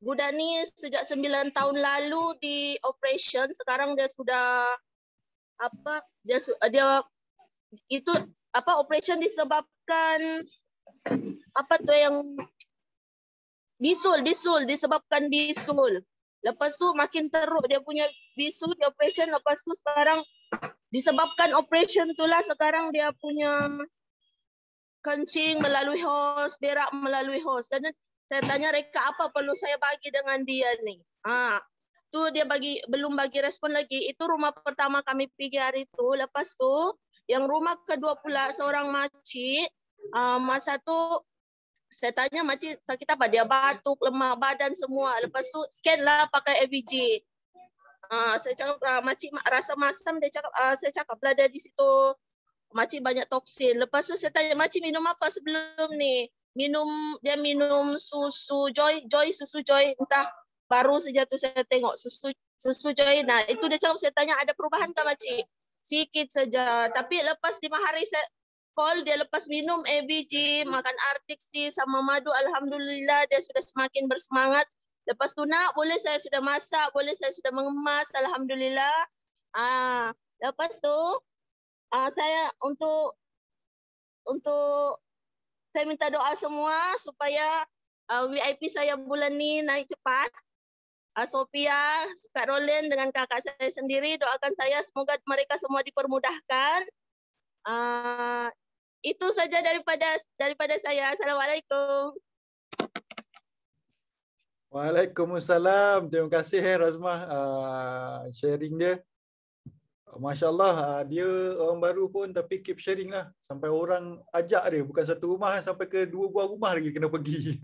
budak ni sejak 9 tahun lalu di operation, sekarang dia sudah operation disebabkan yang bisul, disebabkan bisul. Lepas tu makin teruk dia punya bisul di operation, lepas tu sekarang disebabkan operation itulah sekarang dia punya kencing melalui hos, berak melalui hos. Dan saya tanya, Reka, apa perlu saya bagi dengan dia ni? Tu dia belum bagi respon lagi. Itu rumah pertama kami pergi hari itu. Lepas tu yang rumah kedua pula seorang makcik, masa tu saya tanya makcik sakit apa? Dia batuk, lemah badan semua. Lepas tu scan lah pakai AVG. Saya cakap makcik rasa masam, saya cakap lah dia di situ makcik banyak toksin. Lepas tu saya tanya, makcik minum apa sebelum ni? Dia minum susu Joy, susu Joy, entah baru saja tu saya tengok susu Joy. Nah, itu dia cakap, saya tanya ada perubahan tak makcik? Sikit saja. Tapi lepas 5 hari saya call, dia lepas minum AVG, makan Arctic Sea sama madu, alhamdulillah dia sudah semakin bersemangat. Lepas tu nak, boleh saya sudah masak, boleh saya sudah mengemas, alhamdulillah. Lepas tu saya untuk saya minta doa semua supaya VIP saya bulan ni naik cepat. Sophia, Kak Roland dengan kakak saya sendiri, doakan saya semoga mereka semua dipermudahkan. Itu saja daripada saya. Assalamualaikum. Waalaikumsalam. Terima kasih Razmah sharing dia. Masya Allah, dia orang baru pun tapi keep sharing lah. Sampai orang ajak dia, bukan satu rumah, sampai ke 2 buah rumah lagi kena pergi.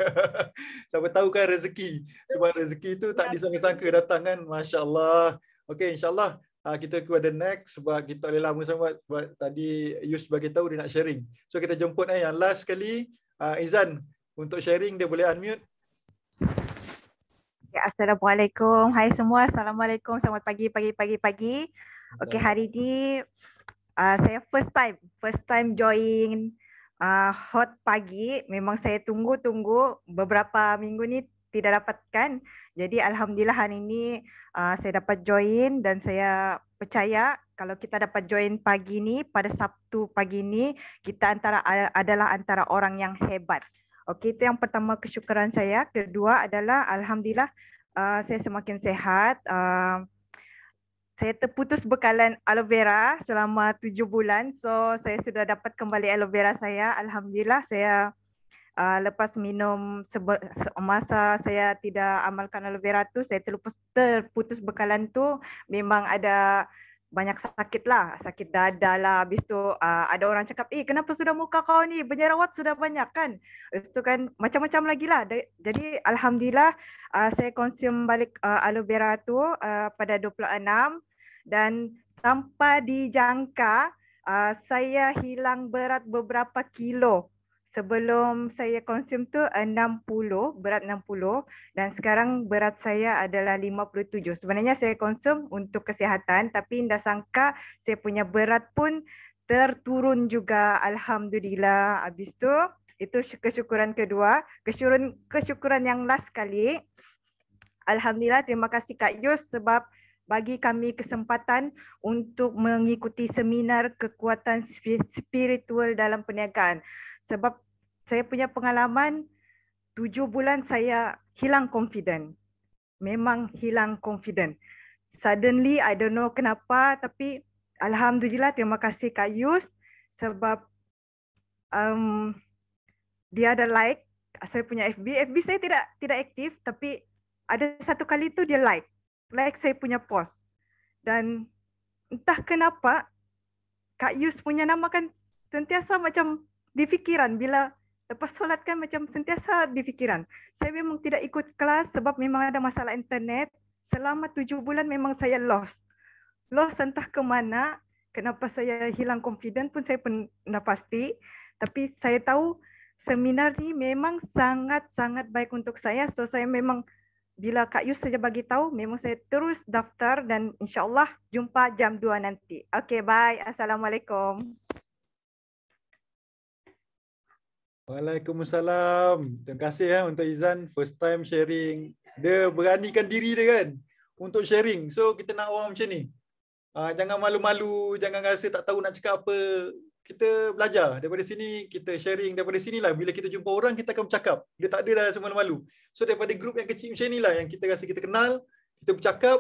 Sampai tahu kan rezeki. Sebab rezeki tu tak disangka-sangka datang kan. Masya Allah. Okay, insyaAllah kita kepada next sebab kita boleh lama sangat. Sebab tadi Yus bagi tahu dia nak sharing. So kita jemput yang last sekali, Izan untuk sharing, dia boleh unmute. Ya, Assalamualaikum. Hai semua. Assalamualaikum. Selamat pagi. Okey, hari ni saya first time join hot pagi. Memang saya tunggu beberapa minggu ni tidak dapatkan. Jadi alhamdulillah hari ini saya dapat join dan saya percaya kalau kita dapat join pagi ni pada Sabtu pagi ni, kita adalah antara orang yang hebat. Okey, itu yang pertama, kesyukuran saya. Kedua adalah alhamdulillah saya semakin sehat. Saya terputus bekalan aloe vera selama 7 bulan. So saya sudah dapat kembali aloe vera saya. Alhamdulillah saya lepas minum masa saya tidak amalkan aloe vera tu, saya terputus bekalan tu, memang ada banyak sakit lah, sakit dada lah. Habis tu ada orang cakap, kenapa sudah muka kau ni berjerawat sudah banyak kan? Itu kan macam-macam lagi lah. Jadi alhamdulillah saya konsum balik aloe vera tu pada 26 dan tanpa dijangka saya hilang berat beberapa kilo. Sebelum saya konsum tu 60, berat 60 dan sekarang berat saya adalah 57. Sebenarnya saya konsum untuk kesihatan tapi tidak sangka saya punya berat pun terturun juga, alhamdulillah. Habis tu itu kesyukuran kedua. Kesyukuran yang last kali, Alhamdulillah, terima kasih Kak Yus sebab bagi kami kesempatan untuk mengikuti seminar kekuatan spiritual dalam perniagaan. Sebab saya punya pengalaman 7 bulan saya hilang confident. Memang hilang confident. Suddenly, I don't know kenapa, tapi Alhamdulillah, terima kasih Kak Yus sebab dia ada like saya punya FB saya tidak aktif, tapi ada satu kali tu dia like saya punya post, dan entah kenapa Kak Yus punya nama kan sentiasa macam di fikiran, bila lepas solat kan macam sentiasa di fikiran. Saya memang tidak ikut kelas sebab memang ada masalah internet. Selama 7 bulan memang saya lost entah ke mana. Kenapa saya hilang confident pun saya pun tidak pasti. Tapi saya tahu seminar ni memang sangat-sangat baik untuk saya. So saya memang bila Kak Yus saja bagi tahu, memang saya terus daftar dan insyaAllah jumpa jam 2 nanti. Okay, bye. Assalamualaikum. Waalaikumsalam. Terima kasih untuk Izan, first time sharing. Dia beranikan diri dia kan untuk sharing. So kita nak orang macam ni. Jangan malu-malu, jangan rasa tak tahu nak cakap apa. Kita belajar daripada sini, kita sharing daripada sinilah. Bila kita jumpa orang, kita akan bercakap. Dia tak ada dah rasa malu-malu. So daripada grup yang kecil macam inilah yang kita rasa kita kenal, kita bercakap,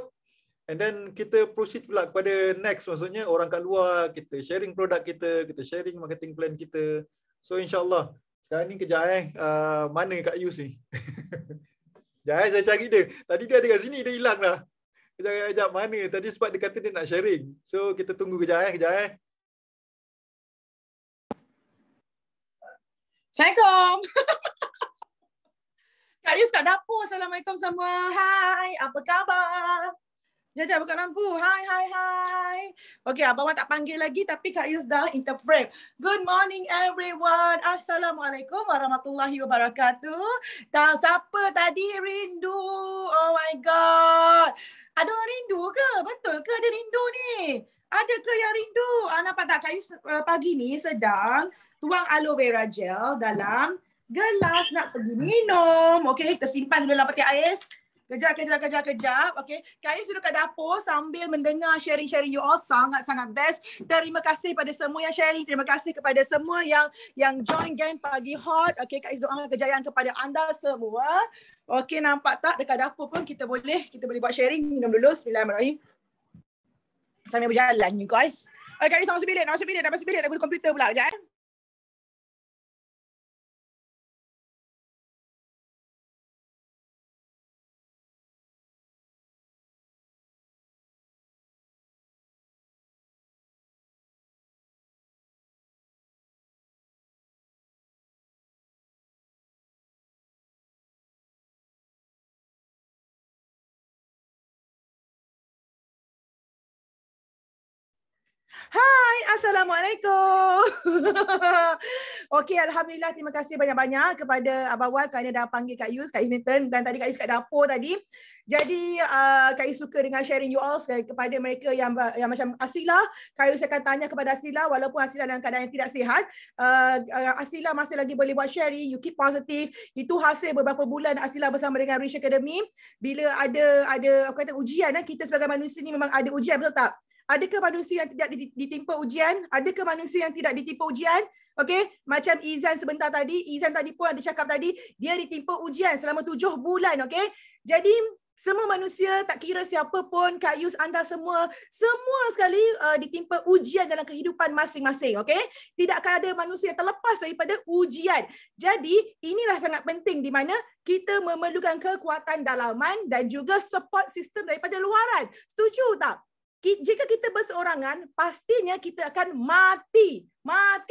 and then kita proceed pula kepada next. Maksudnya orang kat luar, kita sharing produk kita, kita sharing marketing plan kita. So insyaAllah. Sekarang ni kejap mana Kak Yus ni? Jangan saya cari dia. Tadi dia ada kat sini, dia hilang dah. Kejap mana? Tadi sebab dia kata dia nak sharing. So kita tunggu kejap. Assalamualaikum. Kak Yus kat dapur. Assalamualaikum semua. Hai, apa khabar? Jajah buka lampu. Hai. Okey, Abang Wan tak panggil lagi tapi Kak Yus dah interpret. Good morning everyone. Assalamualaikum warahmatullahi wabarakatuh. Dan siapa tadi rindu? Oh my god. Ada orang rindu ke? Betul ke ada rindu ni? Ada ke yang rindu? Nampak tak Kak Yus pagi ni sedang tuang aloe vera gel dalam gelas nak pergi minum. Okey, kita simpan dulu dalam peti ais. Kejap. Okey. Kak Yus duduk kat dapur sambil mendengar sharing-sharing you all. Sangat-sangat best. Terima kasih pada semua yang sharing. Terima kasih kepada semua yang join game Pagi Hot. Okey, Kak Yus doakan kejayaan kepada anda semua. Okey, nampak tak dekat dapur pun kita boleh buat sharing. Minum dulu. Bismillahirrahmanirrahim. Sambil berjalan you guys. Kak Yus nak masuk bilik. Nak guna komputer pula. Sekejap. Hai, Assalamualaikum. Okey, Alhamdulillah, terima kasih banyak-banyak kepada Abang Wan kerana dah panggil Kak Yus, Kak Newton, dan tadi Kak Yus kat dapur tadi. Jadi Kak Yus suka dengan sharing you all kepada mereka yang macam Asila. Kak Yus akan tanya kepada Asila walaupun Asila dalam keadaan yang tidak sihat. Asila masih lagi boleh buat sharing, you keep positive. Itu hasil beberapa bulan Asila bersama dengan Rich Academy. Bila ada apa kata ujian, kita sebagai manusia ni memang ada ujian, betul tak? Adakah manusia yang tidak ditimpa ujian? Adakah manusia yang tidak ditimpa ujian? Okey, macam Izan sebentar tadi, Izan tadi pun ada cakap tadi, dia ditimpa ujian selama 7 bulan, okey? Jadi semua manusia, tak kira siapa pun, Kak Yus, anda semua sekali ditimpa ujian dalam kehidupan masing-masing, okey? Tidak akan ada manusia yang terlepas daripada ujian. Jadi, inilah sangat penting di mana kita memerlukan kekuatan dalaman dan juga support system daripada luaran. Setuju tak? Jika kita berseorangan, pastinya kita akan mati.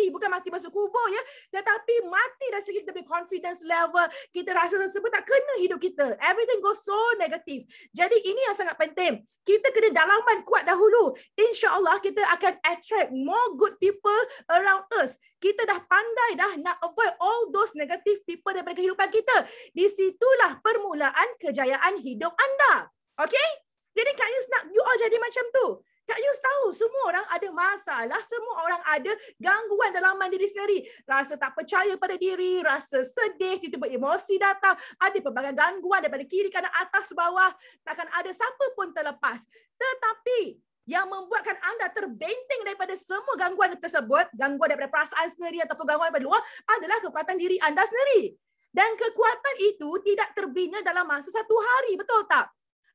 Bukan mati masuk kubur ya. Tetapi mati dari segi kita punya confidence level. Kita rasa tersebut tak kena hidup kita. Everything goes so negative. Jadi ini yang sangat penting. Kita kena dalaman kuat dahulu. InsyaAllah kita akan attract more good people around us. Kita dah pandai dah nak avoid all those negative people daripada kehidupan kita. Di situlah permulaan kejayaan hidup anda. Okay? Jadi Kak Yus nak you all jadi macam tu. Kak Yus tahu semua orang ada masalah, semua orang ada gangguan dalam diri sendiri. Rasa tak percaya pada diri, rasa sedih, tiba-tiba emosi datang, ada pelbagai gangguan daripada kiri, kanan, atas, bawah. Takkan ada siapa pun terlepas. Tetapi yang membuatkan anda terbenteng daripada semua gangguan tersebut, gangguan daripada perasaan sendiri ataupun gangguan daripada luar, adalah kekuatan diri anda sendiri. Dan kekuatan itu tidak terbina dalam masa satu hari, betul tak?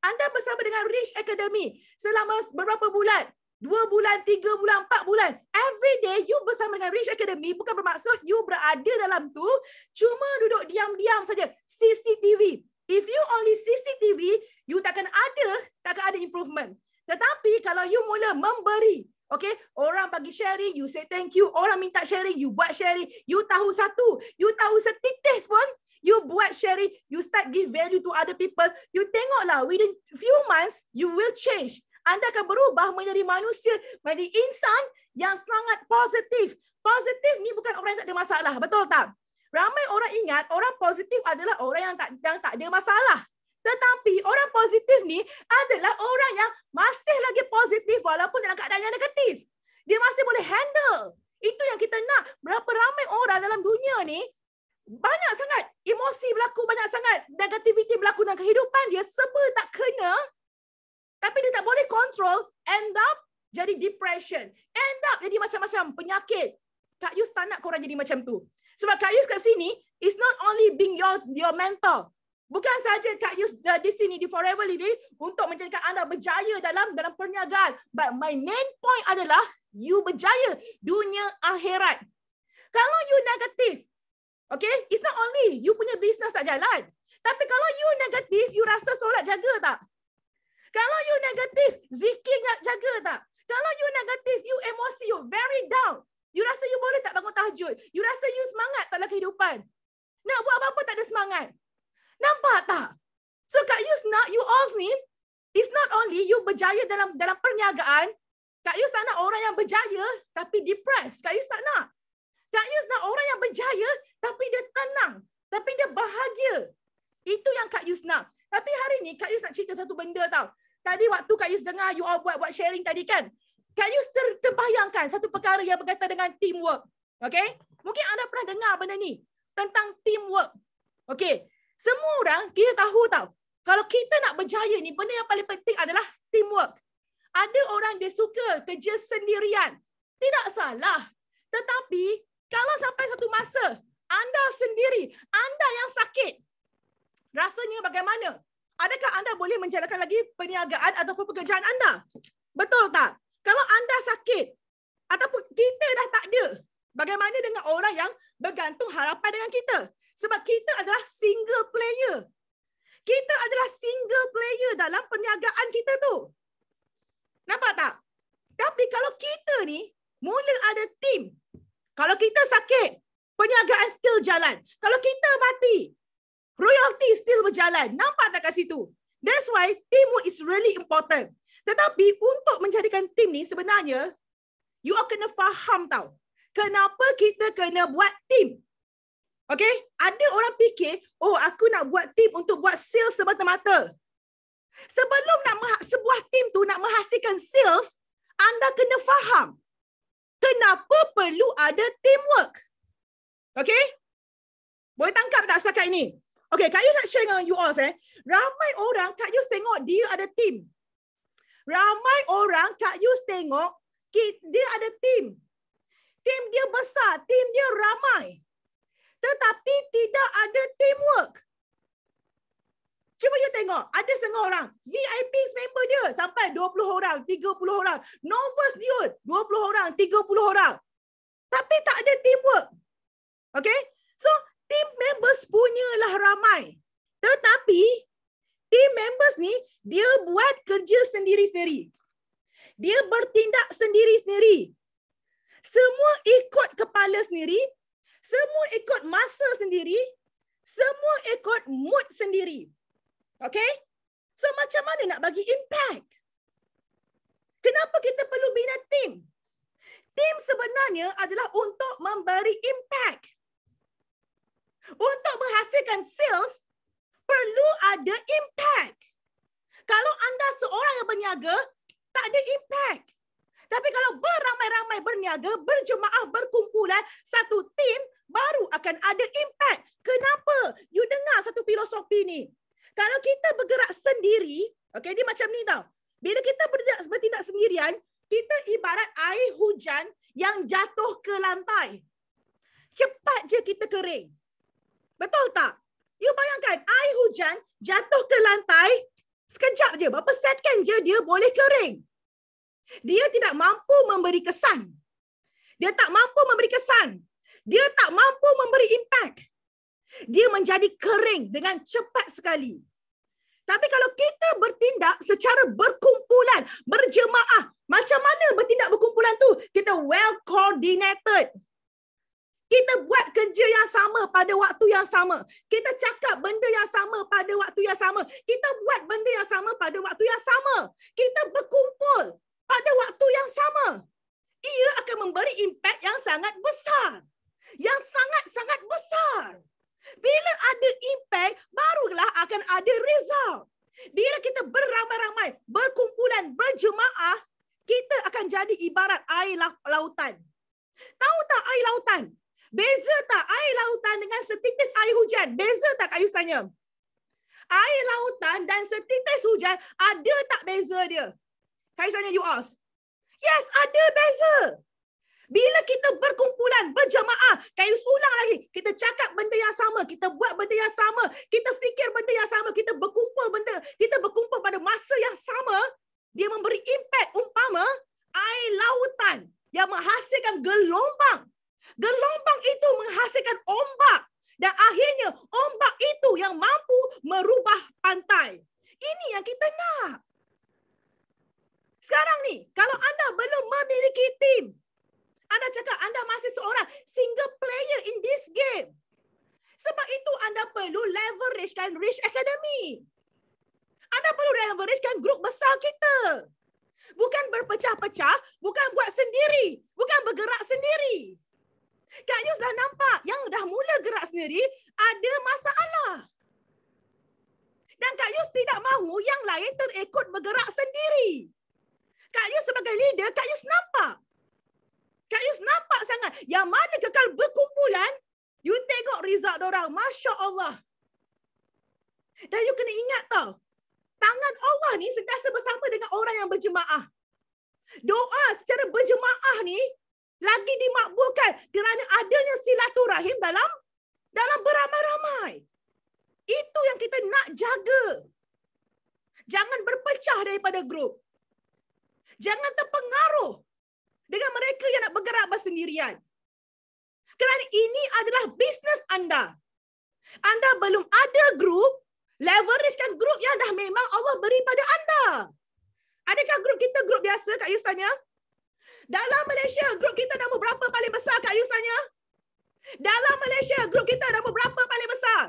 Anda bersama dengan Rich Academy selama beberapa bulan, 2 bulan, 3 bulan, 4 bulan. Every day you bersama dengan Rich Academy bukan bermaksud you berada dalam tu cuma duduk diam-diam saja. CCTV. If you only CCTV, you takkan ada improvement. Tetapi kalau you mula memberi, okay, orang bagi sharing, you say thank you. Orang minta sharing, you buat sharing. You tahu satu, you tahu setitis pun, you buat sharing, you start give value to other people. You tengoklah, within few months, you will change. Anda akan berubah menjadi manusia, menjadi insan yang sangat positif. Positif ni bukan orang yang tak ada masalah, betul tak? Ramai orang ingat orang positif adalah orang yang tak ada masalah. Tetapi orang positif ni adalah orang yang masih lagi positif walaupun dalam keadaan yang negatif. Dia masih boleh handle. Itu yang kita nak. Berapa ramai orang dalam dunia ni, banyak sangat emosi berlaku, banyak sangat negativity berlaku dalam kehidupan dia, sebab tak kena, tapi dia tak boleh control, end up jadi depression, end up jadi macam-macam penyakit. Kak Yus tak nak korang jadi macam tu. Sebab Kak Yus kat sini is not only being your mentor. Bukan saja Kak Yus di sini di Forever Living untuk menjadikan anda berjaya dalam perniagaan, but my main point adalah you berjaya dunia akhirat. Kalau you negatif, okay, it's not only you punya business tak jalan. Tapi kalau you negatif, you rasa solat jaga tak? Kalau you negatif, zikir jaga tak? Kalau you negatif, you emosi, you very down. You rasa you boleh tak bangun tahajud? You rasa you semangat tak dalam kehidupan? Nak buat apa-apa tak ada semangat. Nampak tak? So Kak Yus nak you all ni, it's not only you berjaya dalam perniagaan. Kak Yus tak nak orang yang berjaya tapi depressed. Kak Yus tak nak. Kak Yus nak orang yang berjaya tapi dia tenang, tapi dia bahagia. Itu yang Kak Yus nak. Tapi hari ni Kak Yus nak cerita satu benda tau. Tadi waktu Kak Yus dengar you all buat sharing tadi kan, Kak Yus terbayangkan satu perkara yang berkaitan dengan teamwork. Okay? Mungkin anda pernah dengar benda ni tentang teamwork. Okay? Semua orang kita tahu tau, kalau kita nak berjaya ni, benda yang paling penting adalah teamwork. Ada orang dia suka kerja sendirian. Tidak salah. Tetapi kalau sampai satu masa anda sendiri, anda yang sakit, rasanya bagaimana? Adakah anda boleh menjalankan lagi perniagaan ataupun pekerjaan anda? Betul tak? Kalau anda sakit ataupun kita dah tak ada, bagaimana dengan orang yang bergantung harapan dengan kita? Sebab kita adalah single player. Kita adalah single player dalam perniagaan kita tu. Nampak tak? Tapi kalau kita ni mula ada team, kalau kita sakit, perniagaan still jalan. Kalau kita mati, royalty still berjalan. Nampak tak kat situ? That's why teamwork is really important. Tetapi untuk menjadikan team ni sebenarnya, you all kena faham tau. Kenapa kita kena buat team? Okay? Ada orang fikir, oh aku nak buat team untuk buat sales semata-mata. Sebelum sebuah team tu nak menghasilkan sales, anda kena faham kenapa perlu ada teamwork. Okay? Boleh tangkap tak setakat ini? Okay, Kak Yus nak share dengan you all. Ramai orang Kak Yus tengok dia ada team. Ramai orang Kak Yus tengok dia ada team. Team dia besar, team dia ramai. Tetapi tidak ada teamwork. Cuba you tengok, ada setengah orang, VIP member dia sampai 20 orang, 30 orang. Novus dia 20 orang, 30 orang. Tapi tak ada teamwork. Okay? So, team members punyalah ramai. Tetapi, team members ni, dia buat kerja sendiri-sendiri. Dia bertindak sendiri-sendiri. Semua ikut kepala sendiri. Semua ikut masa sendiri. Semua ikut mood sendiri. Okay? So macam mana nak bagi impact? Kenapa kita perlu bina team? Team sebenarnya adalah untuk memberi impact. Untuk menghasilkan sales, perlu ada impact. Kalau anda seorang yang berniaga, tak ada impact. Tapi kalau beramai-ramai berniaga, berjemaah, berkumpulan, satu tim, baru akan ada impact. Kenapa? You dengar satu filosofi ni. Kalau kita bergerak sendiri, okay, dia macam ni tau. Bila kita bertindak sendirian, kita ibarat air hujan yang jatuh ke lantai. Cepat je kita kering. Betul tak? You bayangkan air hujan jatuh ke lantai, sekejap je, berapa second je dia boleh kering. Dia tidak mampu memberi kesan. Dia tak mampu memberi kesan. Dia tak mampu memberi impact. Dia menjadi kering dengan cepat sekali. Tapi kalau kita bertindak secara berkumpulan, berjemaah, macam mana bertindak berkumpulan tu? Kita well coordinated. Kita buat kerja yang sama pada waktu yang sama. Kita cakap benda yang sama pada waktu yang sama. Kita buat benda yang sama pada waktu yang sama. Kita berkumpul pada waktu yang sama. Ia akan memberi impact yang sangat besar. Yang sangat-sangat besar. Bila ada impact, barulah akan ada result. Bila kita beramai-ramai, berkumpulan, berjemaah, kita akan jadi ibarat air lautan. Tahu tak air lautan? Beza tak air lautan dengan setitis air hujan? Beza tak Kak Yus tanya? Air lautan dan setitis hujan, ada tak beza dia? Kak Yus tanya you ask. Yes, ada beza. Bila kita berkumpulan, berjamaah, Kak Yus ulang lagi. Kita cakap benda yang sama, kita buat benda yang sama, kita fikir benda yang sama, kita berkumpul pada masa yang sama, dia memberi impact umpama air lautan yang menghasilkan gelombang. Gelombang itu menghasilkan ombak. Dan akhirnya ombak itu yang mampu merubah pantai. Ini yang kita nak. Sekarang ni, kalau anda belum memiliki tim, anda cakap anda masih seorang single player in this game. Sebab itu anda perlu leveragekan Rich Academy. Anda perlu leveragekan grup besar kita. Bukan berpecah-pecah, bukan buat sendiri, bukan bergerak sendiri. Kak Yus dah nampak yang dah mula gerak sendiri ada masalah. Dan Kak Yus tidak mahu yang lain terikut bergerak sendiri. Kak Yus sebagai leader, Kak Yus nampak. Kak Yus nampak sangat. Yang mana kekal berkumpulan, you tengok result dorang. Masya Allah. Dan you kena ingat tau, tangan Allah ni sentiasa bersama dengan orang yang berjemaah. Doa secara berjemaah ni lagi dimakbulkan kerana adanya silaturahim dalam beramai-ramai. Itu yang kita nak jaga. Jangan berpecah daripada grup. Jangan terpengaruh dengan mereka yang nak bergerak bersendirian. Kerana ini adalah bisnes anda. Anda belum ada grup, leveragekan grup yang dah memang Allah beri pada anda. Adakah grup kita grup biasa? Kak Yus tanya. Dalam Malaysia, grup kita nombor berapa paling besar? Kak Yus tanya. Dalam Malaysia, grup kita nombor berapa paling besar?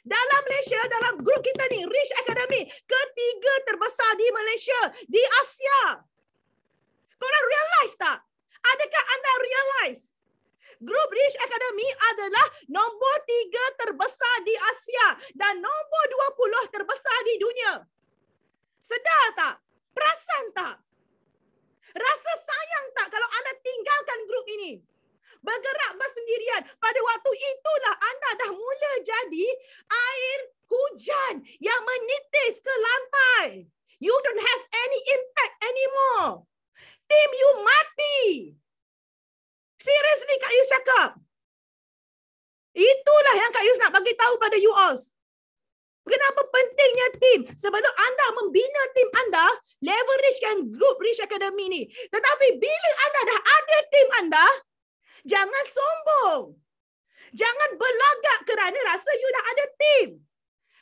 Dalam Malaysia, dalam grup kita ni, Rich Academy, ketiga terbesar di Malaysia, di Asia. Korang realize tak? Adakah anda realize? Grup Rich Academy adalah nombor 3 terbesar di Asia dan nombor 20 terbesar di dunia. Sedar tak? Perasan tak? Rasa sayang tak kalau anda tinggalkan grup ini? Bergerak bersendirian. Pada waktu itulah anda dah mula jadi air hujan yang menitis ke lantai. You don't have any impact anymore. Tim you mati. Seriously Kak Yus cakap. Itulah yang Kak Yus nak bagi tahu pada you all. Kenapa pentingnya tim? Sebelum anda membina tim anda, leveragekan grup Rich Academy ni. Tetapi bila anda dah ada tim anda, jangan sombong. Jangan berlagak kerana rasa you dah ada tim.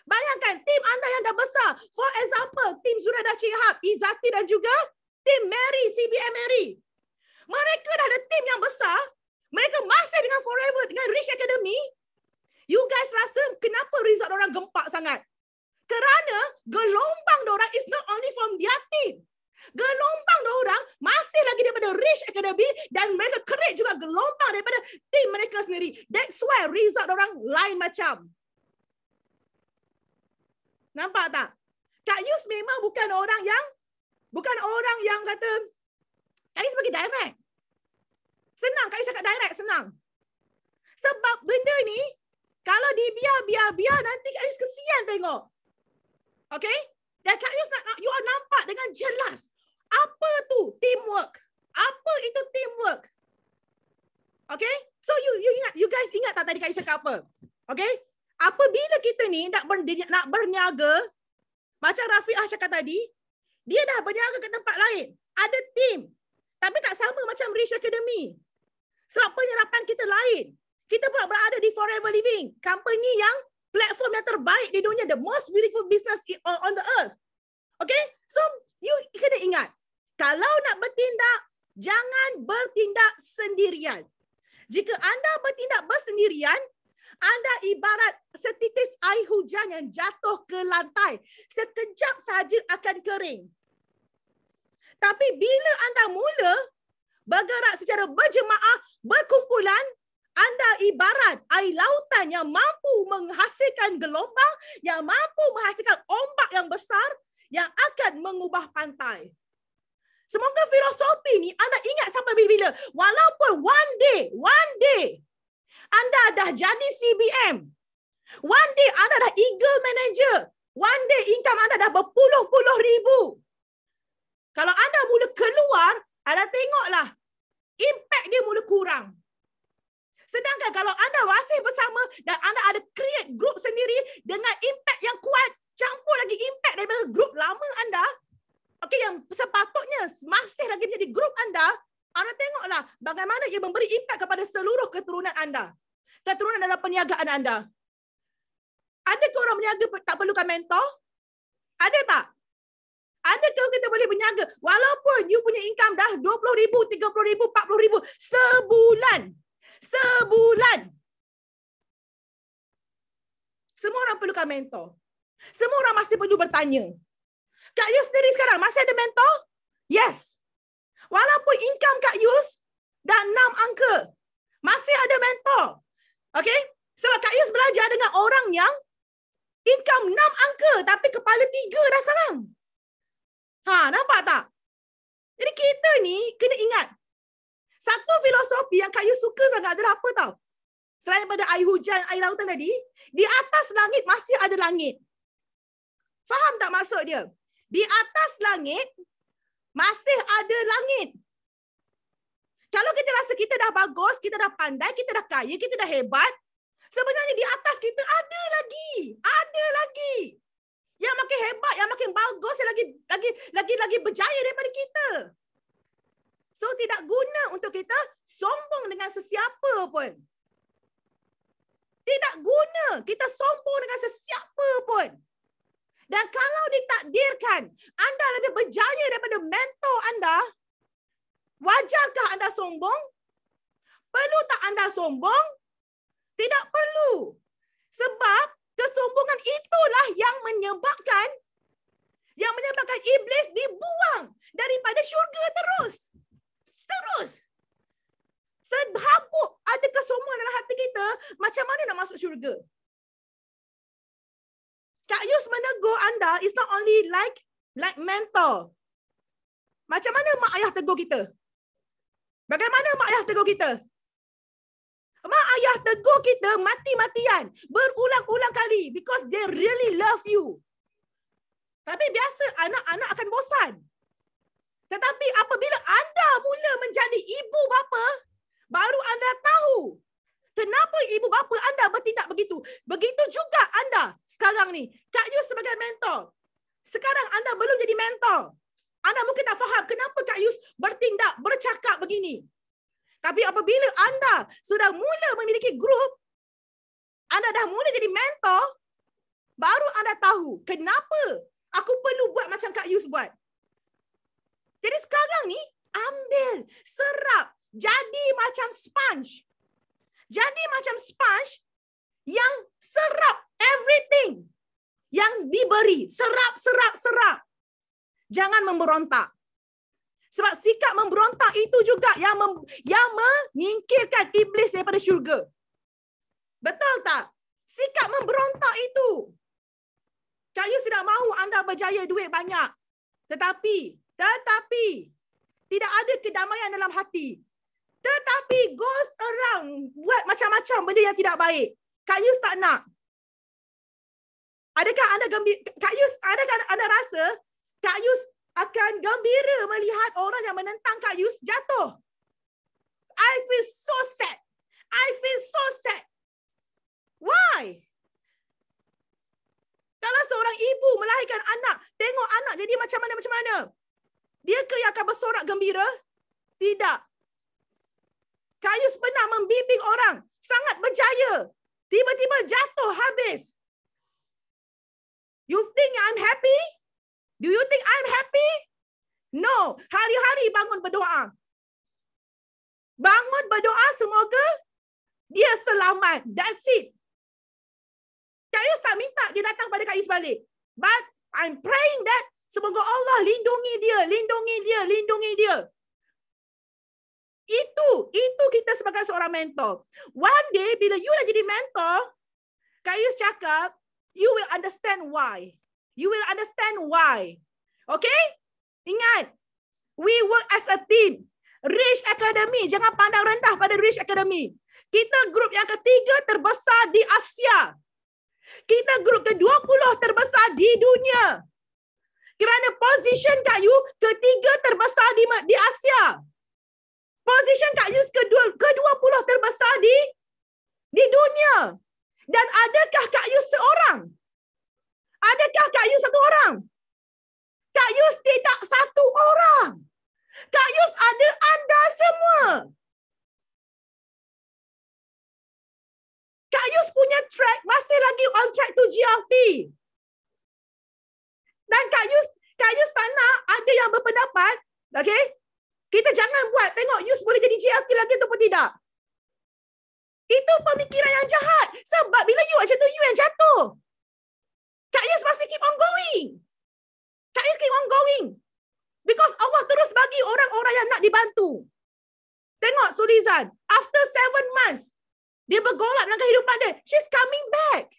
Bayangkan tim anda yang dah besar. For example, tim Zuraida Chihab, Izzati dan juga tim Mary, CBM Mary. Mereka dah ada tim yang besar. Mereka masih dengan Forever, dengan Rich Academy. You guys rasa kenapa result orang gempak sangat? Kerana gelombang dorang is not only from their team. Gelombang dorang masih lagi daripada Rich Academy dan mereka create juga gelombang daripada tim mereka sendiri. That's why result dorang lain macam. Nampak tak? Kak Yus memang bukan orang yang kata Kak Yus bagi direct. Senang, Kak Yus cakap direct, senang. Sebab benda ni, kalau dibiar nanti Kak Yus kesian tengok. Okay? Dan Kak Yus you all nampak dengan jelas. Apa tu teamwork? Apa itu teamwork? Okay? So you guys ingat tak tadi Kak Yus cakap apa? Okay? Apabila kita ni nak berniaga, macam Rafiah cakap tadi, dia dah berniaga ke tempat lain. Ada team. Tapi tak sama macam Rich Academy. Sebab penyerapan kita lain. Kita pula berada di Forever Living. Company yang platform yang terbaik di dunia. The most beautiful business on the earth. Okay? So, you kena ingat. Kalau nak bertindak, jangan bertindak sendirian. Jika anda bertindak bersendirian, anda ibarat setitis air hujan yang jatuh ke lantai. Sekejap saja akan kering. Tapi bila anda mula bergerak secara berjemaah, berkumpulan, anda ibarat air lautan yang mampu menghasilkan gelombang, yang mampu menghasilkan ombak yang besar, yang akan mengubah pantai. Semoga filosofi ni anda ingat sampai bila-bila. Walaupun one day, anda dah jadi CBM. One day anda dah Eagle Manager. One day income anda dah berpuluh-puluh ribu. Kalau anda mula keluar, anda tengoklah impact dia mula kurang. Sedangkan kalau anda masih bersama dan anda ada create group sendiri dengan impact yang kuat, campur lagi impact daripada group lama anda, okay, yang sepatutnya masih lagi menjadi group anda tengoklah bagaimana ia memberi impact kepada seluruh keturunan anda. Keturunan dalam perniagaan anda. Adakah orang berniaga tak perlukan mentor? Ada tak? Adakah kita boleh berniaga walaupun you punya income dah 20,000, 30,000, 40,000 sebulan? Sebulan. Semua orang perlukan mentor. Semua orang masih perlu bertanya. Kak Yus sendiri sekarang masih ada mentor? Yes. Walaupun income Kak Yus dah 6 angka, masih ada mentor. Okay? Sebab Kak Yus belajar dengan orang yang income 6 angka tapi kepala 3 dah sekarang. Nampak tak? Jadi kita ni kena ingat. Satu filosofi yang Kak Yus suka sangat adalah apa tau? Selain daripada air hujan, air lautan tadi, di atas langit masih ada langit. Faham tak maksud dia? Di atas langit masih ada langit. Kalau kita rasa kita dah bagus, kita dah pandai, kita dah kaya, kita dah hebat, sebenarnya di atas kita ada lagi. Ada lagi. Yang makin hebat, yang makin bagus, yang lagi berjaya daripada kita. So tidak guna untuk kita sombong dengan sesiapa pun. Tidak guna kita sombong dengan sesiapa pun. Dan kalau ditakdirkan anda lebih berjaya daripada mentor anda, wajarkah anda sombong? Perlu tak anda sombong? Tidak perlu. Sebab kesombongan itulah yang menyebabkan iblis dibuang daripada syurga terus. Sehabuk ada kesombongan dalam hati kita, macam mana nak masuk syurga? Kak Yus menegur anda is not only like mentor. Macam mana mak ayah tegur kita? Bagaimana mak ayah tegur kita? Mak ayah tegur kita mati-matian, berulang-ulang kali because they really love you. Tapi biasa anak-anak akan bosan. Tetapi apabila anda mula menjadi ibu bapa, baru anda tahu kenapa ibu bapa anda bertindak begitu. Begitu juga anda sekarang ni. Kak Yus sebagai mentor. Sekarang anda belum jadi mentor. Anda mungkin tak faham kenapa Kak Yus bertindak, bercakap begini. Tapi apabila anda sudah mula memiliki grup, anda dah mula jadi mentor, baru anda tahu kenapa aku perlu buat macam Kak Yus buat. Jadi sekarang ni, ambil, serap, jadi macam sponge. Jadi macam sponge yang serap everything yang diberi. Serap, serap, serap. Jangan memberontak. Sebab sikap memberontak itu juga yang menyingkirkan iblis daripada syurga. Betul tak? Sikap memberontak itu. Kak Yus tidak mahu anda berjaya duit banyak. Tetapi tidak ada kedamaian dalam hati. Tetapi goes around buat macam-macam benda yang tidak baik. Kak Yus tak nak. Adakah anda Kak Yus, adakah anda rasa Kak Yus akan gembira melihat orang yang menentang Kak Yus jatuh? I feel so sad. I feel so sad. Why? Kalau seorang ibu melahirkan anak, tengok anak jadi macam mana. Dia ke yang akan bersorak gembira? Tidak. Kak Yus pernah membimbing orang, sangat berjaya. Tiba-tiba jatuh habis. You think I'm happy? Do you think I'm happy? No. Hari-hari bangun berdoa. Bangun berdoa semoga dia selamat. That's it. Kak Yus tak minta dia datang pada Kak Yus balik. But I'm praying that semoga Allah lindungi dia. Itu kita sebagai seorang mentor. One day bila you dah jadi mentor, Kak Yus cakap, you will understand why. You will understand why. Okay? Ingat, we work as a team. Rich Academy, jangan pandang rendah pada Rich Academy. Kita grup yang ketiga terbesar di Asia. Kita grup ke-20 terbesar di dunia. Kerana position Kak Yus ketiga terbesar di Asia. Position Kak Yus ke-20 terbesar di dunia. Dan adakah Kak Yus seorang? Adakah Kak Yus satu orang? Kak Yus tidak satu orang. Kak Yus ada anda semua. Kak Yus punya track masih lagi on track to GLT. Dan Kak Yus tak nak ada yang berpendapat, okay? Kita jangan buat, tengok Yus boleh jadi GLT lagi ataupun tidak. Itu pemikiran yang jahat. Sebab bila you macam tu, you yang jatuh. Kak Yus masih keep on going. Kak Yus keep on going. Because Allah terus bagi orang-orang yang nak dibantu. Tengok Surizan, after 7 months, dia bergolak dengan kehidupan dia. She's coming back.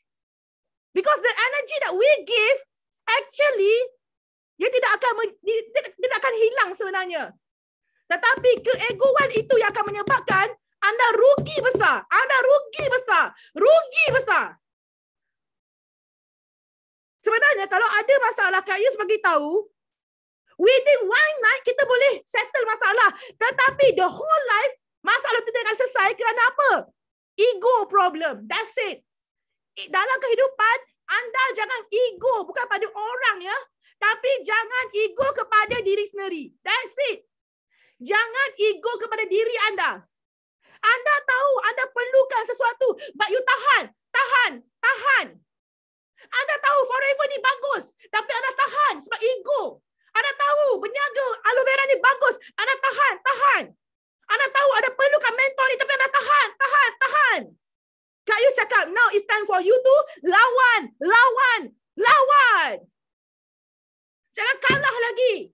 Because the energy that we give, actually, dia tidak akan hilang sebenarnya. Tetapi keegoan itu yang akan menyebabkan anda rugi besar. Rugi besar. Sebenarnya kalau ada masalah, Kak Yus bagi tahu, within one night kita boleh settle masalah. Tetapi the whole life, masalah itu tidak akan selesai kerana apa? Ego problem. That's it. Dalam kehidupan, anda jangan ego bukan pada orang ya. Tapi jangan ego kepada diri sendiri. That's it. Jangan ego kepada diri anda. Anda tahu anda perlukan sesuatu, but you tahan. Anda tahu forever ni bagus, tapi anda tahan sebab ego. Anda tahu berniaga aloe vera ni bagus, anda tahan. Anda tahu ada perlukan mentor ni, tapi anda tahan. Kak Yus cakap, now it's time for you to lawan. Jangan kalah lagi.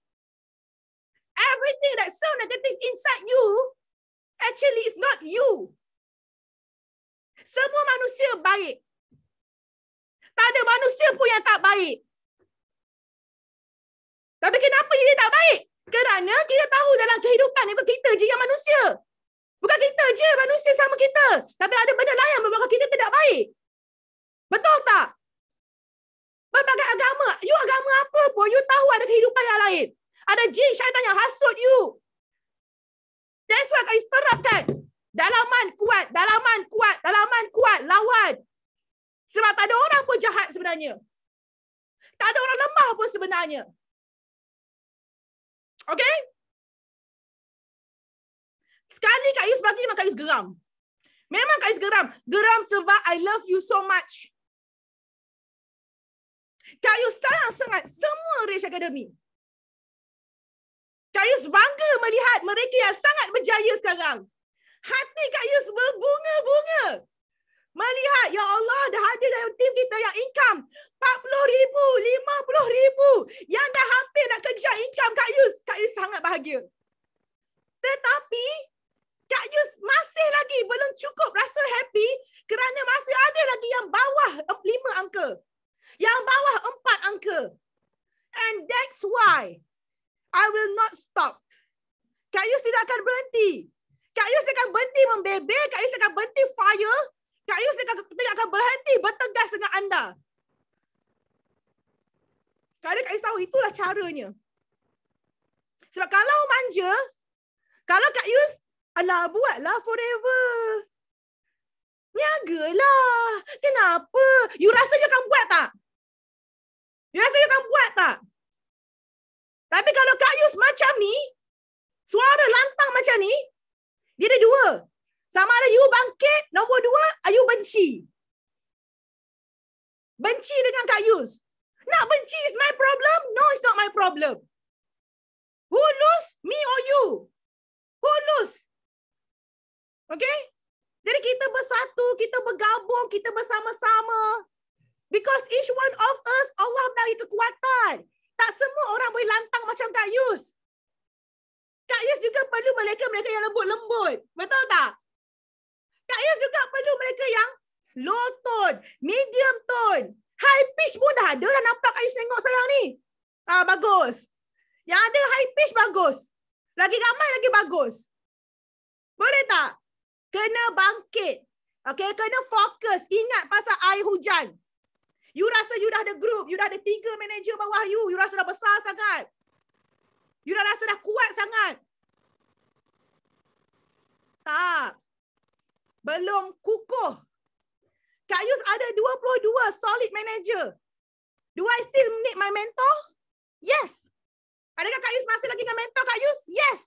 Everything that's so negative inside you, actually is not you. Semua manusia baik. Tak ada manusia pun yang tak baik. Tapi kenapa dia tak baik? Kerana kita tahu dalam kehidupan ni bukan kita je yang manusia. Bukan kita je manusia sama kita. Tapi ada benda lain yang membuat kita tidak baik. Betul tak? Berbagai agama. You agama apa pun, you tahu ada kehidupan yang lain. Ada jin syaitan yang hasut you. That's why kau terapkan. Dalaman kuat. Lawan. Sebab tak ada orang pun jahat sebenarnya. Tak ada orang lemah pun sebenarnya. Okay? Sekali Kak Yus bagi, memang Kak Yus geram. Memang Kak Yus geram. Geram sebab I love you so much. Kak Yus sayang sangat semua Rich Academy. Kak Yus bangga melihat mereka yang sangat berjaya sekarang. Hati Kak Yus berbunga-bunga. Melihat, ya Allah, dah ada dalam tim kita yang income 40,000, 50,000. Yang dah hampir nak kejar income Kak Yus. Kak Yus sangat bahagia. Tetapi, Kak Yus masih lagi belum cukup rasa happy kerana masih ada lagi yang bawah 5 angka. Yang bawah 4 angka. And that's why I will not stop. Kak Yus tidak akan berhenti. Kak Yus akan berhenti membebel, Kak Yus akan berhenti fire, Kak Yus tidak akan berhenti bertegas dengan anda. Kerana Kak Yus tahu itulah caranya. Sebab kalau manja, kalau Kak Yus, alah buatlah forever. Niagalah. Kenapa? You rasa you akan buat tak? You rasa you akan buat tak? Tapi kalau Kak Yus macam ni, suara lantang macam ni, dia ada dua. Sama ada you bangkit, nombor dua, you benci. Benci dengan Kak Yus. Nak benci is my problem? No, it's not my problem. Who lose? Me or you? Who lose? Okay? Jadi kita bersatu, kita bergabung, kita bersama-sama. Because each one of us, Allah beri kekuatan. Tak semua orang boleh lantang macam Kak Yus. Kak Yus juga perlu mereka yang lembut-lembut. Betul tak? Kak Yus juga perlu mereka yang low tone, medium tone, high pitch pun dah ada. Dah nampak Kak Yus tengok sekarang ni. Bagus. Yang ada high pitch bagus. Lagi ramai lagi bagus. Boleh tak? Kena bangkit. Okay, kena fokus. Ingat pasal air hujan. You rasa you dah ada group, you dah ada 3 manager bawah you rasa dah besar sangat. You dah rasa dah kuat sangat. Tak. Belum kukuh. Kak Yus ada 22 solid manager. Do I still need my mentor? Yes. Adakah Kak Yus masih lagi dengan mentor Kak Yus? Yes.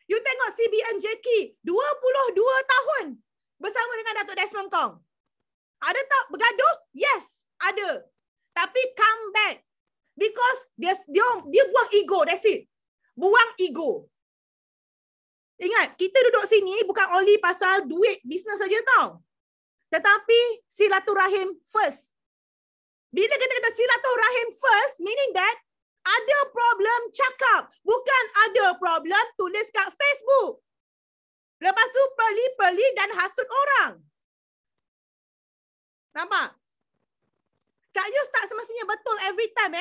You tengok CBN Jackie, 22 tahun bersama dengan Datuk Desmond Kong. Ada tak bergaduh? Yes, ada. Tapi come back. Because dia buang ego, that's it. Buang ego. Ingat, kita duduk sini bukan only pasal duit, bisnes saja tau. Tetapi silaturahim first. Bila kita kata silaturahim first, meaning that ada problem cakap. Bukan ada problem tulis kat Facebook. Lepas tu peli-peli dan hasut orang. Nampak? Kak Yus tak semestinya betul every time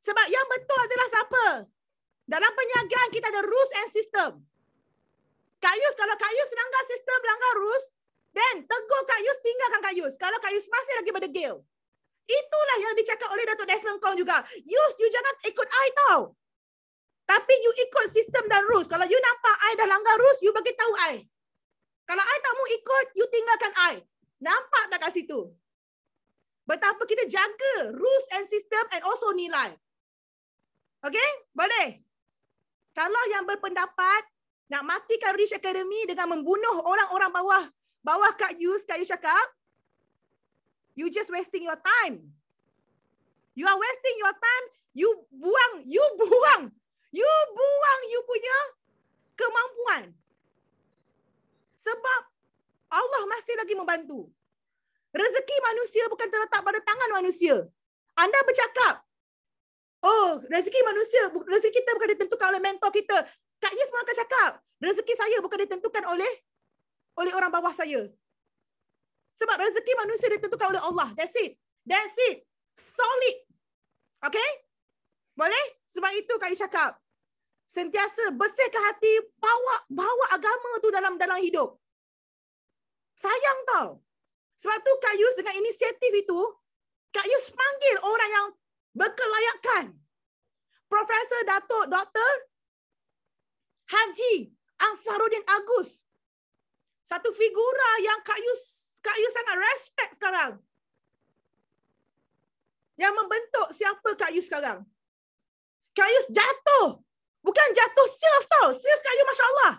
Sebab yang betul adalah siapa? Dalam perniagaan kita ada rules and system. Kak Yus, kalau Kak Yus langgar sistem, langgar rules, then tegur Kak Yus, tinggalkan Kak Yus. Kalau Kak Yus masih lagi berdegil. Itulah yang dicakap oleh Datuk Desmond Kong juga. Yus, you jangan ikut I tau. Tapi you ikut sistem dan rules. Kalau you nampak I dah langgar rules, you bagi tahu I. Kalau I tak mau ikut, you tinggalkan I. Nampak tak kat situ? Betapa kita jaga rules and system and also nilai. Okay? Boleh? Kalau yang berpendapat nak matikan Rich Academy dengan membunuh orang-orang bawah Kak Yus cakap, you just wasting your time. You are wasting your time. You buang you punya kemampuan. Sebab Allah masih lagi membantu. Rezeki manusia bukan terletak pada tangan manusia. Anda bercakap, oh, rezeki manusia, rezeki kita bukan ditentukan oleh mentor kita. Kak Yus pun akan cakap, rezeki saya bukan ditentukan oleh orang bawah saya. Sebab rezeki manusia ditentukan oleh Allah. That's it. That's it. Solid. Okay? Boleh? Sebab itu Kak Yus cakap, sentiasa bersihkan hati, bawa agama tu dalam hidup. Sayang tau. Sebab tu Kak Yus dengan inisiatif itu, Kak Yus panggil orang yang berkelayakan. Profesor Datuk Dr. Haji Ansarudin Agus. Satu figura yang Kak Yus sangat respect sekarang. Yang membentuk siapa Kak Yus sekarang. Kak Yus jatuh. Bukan jatuh sales tau. Sales Kak Yus Masya Allah.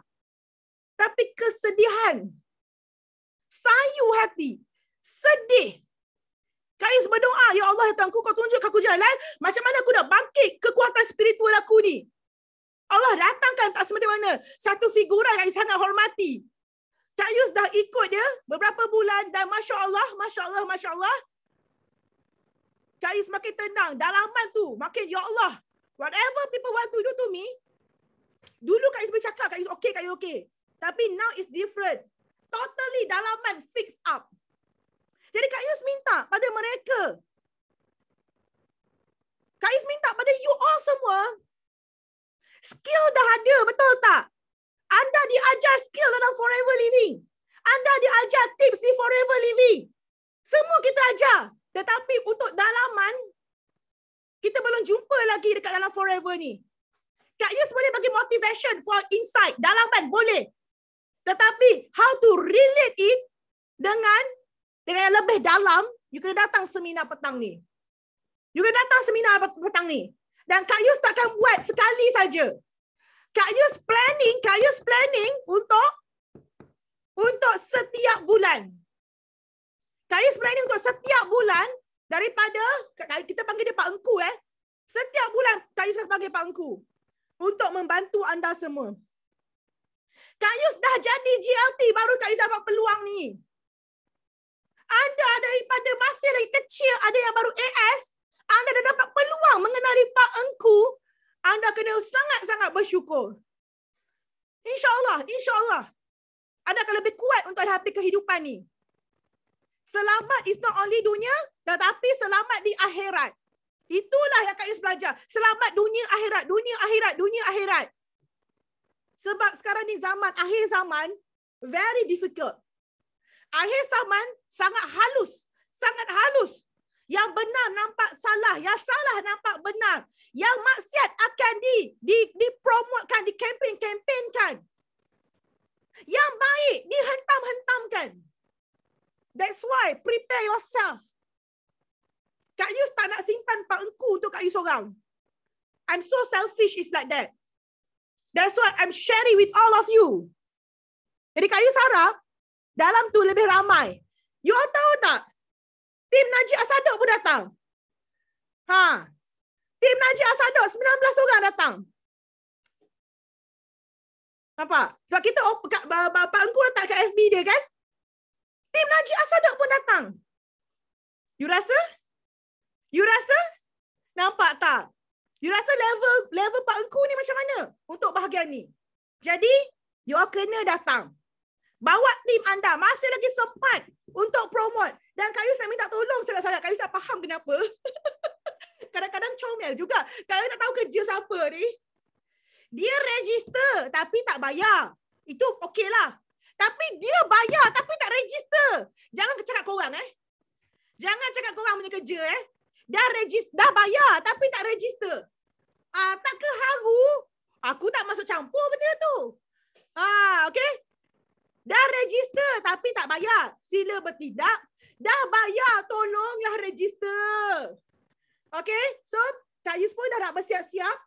Tapi kesedihan. Sayu hati. Sedih. Kak Yus berdoa, ya Allah, ya Tuhanku, kau tunjuk aku jalan. Macam mana aku nak bangkit kekuatan spiritual aku ni. Allah datangkan tak semata-mana satu figura yang sangat hormati. Kak Yus dah ikut dia beberapa bulan dan Masya Allah, Masya Allah, Masya Allah. Kak Yus makin tenang. Dalaman tu makin, ya Allah, whatever people want to do to me, dulu Kak Yus bercakap, Kak Yus okay, Kak Yus okay. Tapi now it's different. Totally dalaman fix up. Jadi Kak Yus minta pada mereka. Kak Yus minta pada you all semua. Skill dah ada, betul tak? Anda diajar skill dalam Forever Living. Anda diajar tips di Forever Living. Semua kita ajar. Tetapi untuk dalaman, kita belum jumpa lagi dekat dalam Forever ni. Kak Yus boleh bagi motivation for insight. Dalaman boleh. Tetapi how to relate it dengan yang lebih dalam, you kena datang seminar petang ni. You kena datang seminar petang ni. Dan Kak Yus takkan buat sekali saja. Kak Yus planning untuk setiap bulan. Kak Yus planning untuk setiap bulan daripada, kita panggil dia Pak Engku Setiap bulan Kak Yus akan panggil Pak Engku untuk membantu anda semua. Kak Yus dah jadi GLT, baru Kak Yus dapat peluang ni. Anda daripada masih lagi kecil, ada yang baru AS, anda dah dapat peluang mengenali Pak Engku, anda kena sangat-sangat bersyukur. InsyaAllah, anda akan lebih kuat untuk hadapi kehidupan ni. Selamat is not only dunia, tetapi selamat di akhirat. Itulah yang Kak Yus belajar. Selamat dunia akhirat. Sebab sekarang ni akhir zaman, very difficult. Akhir zaman sangat halus. Yang benar nampak salah, yang salah nampak benar. Yang maksiat akan dipromotekan, dikempen-kempenkan. Yang baik dihentam-hentamkan. That's why prepare yourself. Kak Yus tak nak simpan Pak Engku untuk Kak Yus seorang. I'm so selfish is like that. That's why I'm sharing with all of you. Jadi Kak Yus harap dalam tu lebih ramai. You all tahu tak? Tim Najib Asadok pun datang. Tim Najib Asadok 19 orang datang. Nampak? Sebab kita Pak Engku letak kat FB dia kan? Tim Najib Asadok pun datang. You rasa? Nampak tak? You rasa level Pak Engku ni macam mana untuk bahagian ni? Jadi, you all kena datang. Bawa tim anda. Masih lagi sempat untuk promote. Dan Kak Yus nak minta tolong sangat-sangat. Kak Yus tak faham kenapa. Kadang-kadang comel juga. Kak Yus tak tahu kerja siapa ni. Dia register tapi tak bayar. Itu okey lah. Tapi dia bayar tapi tak register. Jangan cakap korang Jangan cakap korang punya kerja Dah bayar tapi tak register. Tak ke haru? Aku tak masuk campur benda tu. Okey. Dah register tapi tak bayar. Sila bertindak. Dah bayar, tolonglah register. Okey. So, Kak Yus pun dah nak bersiap-siap.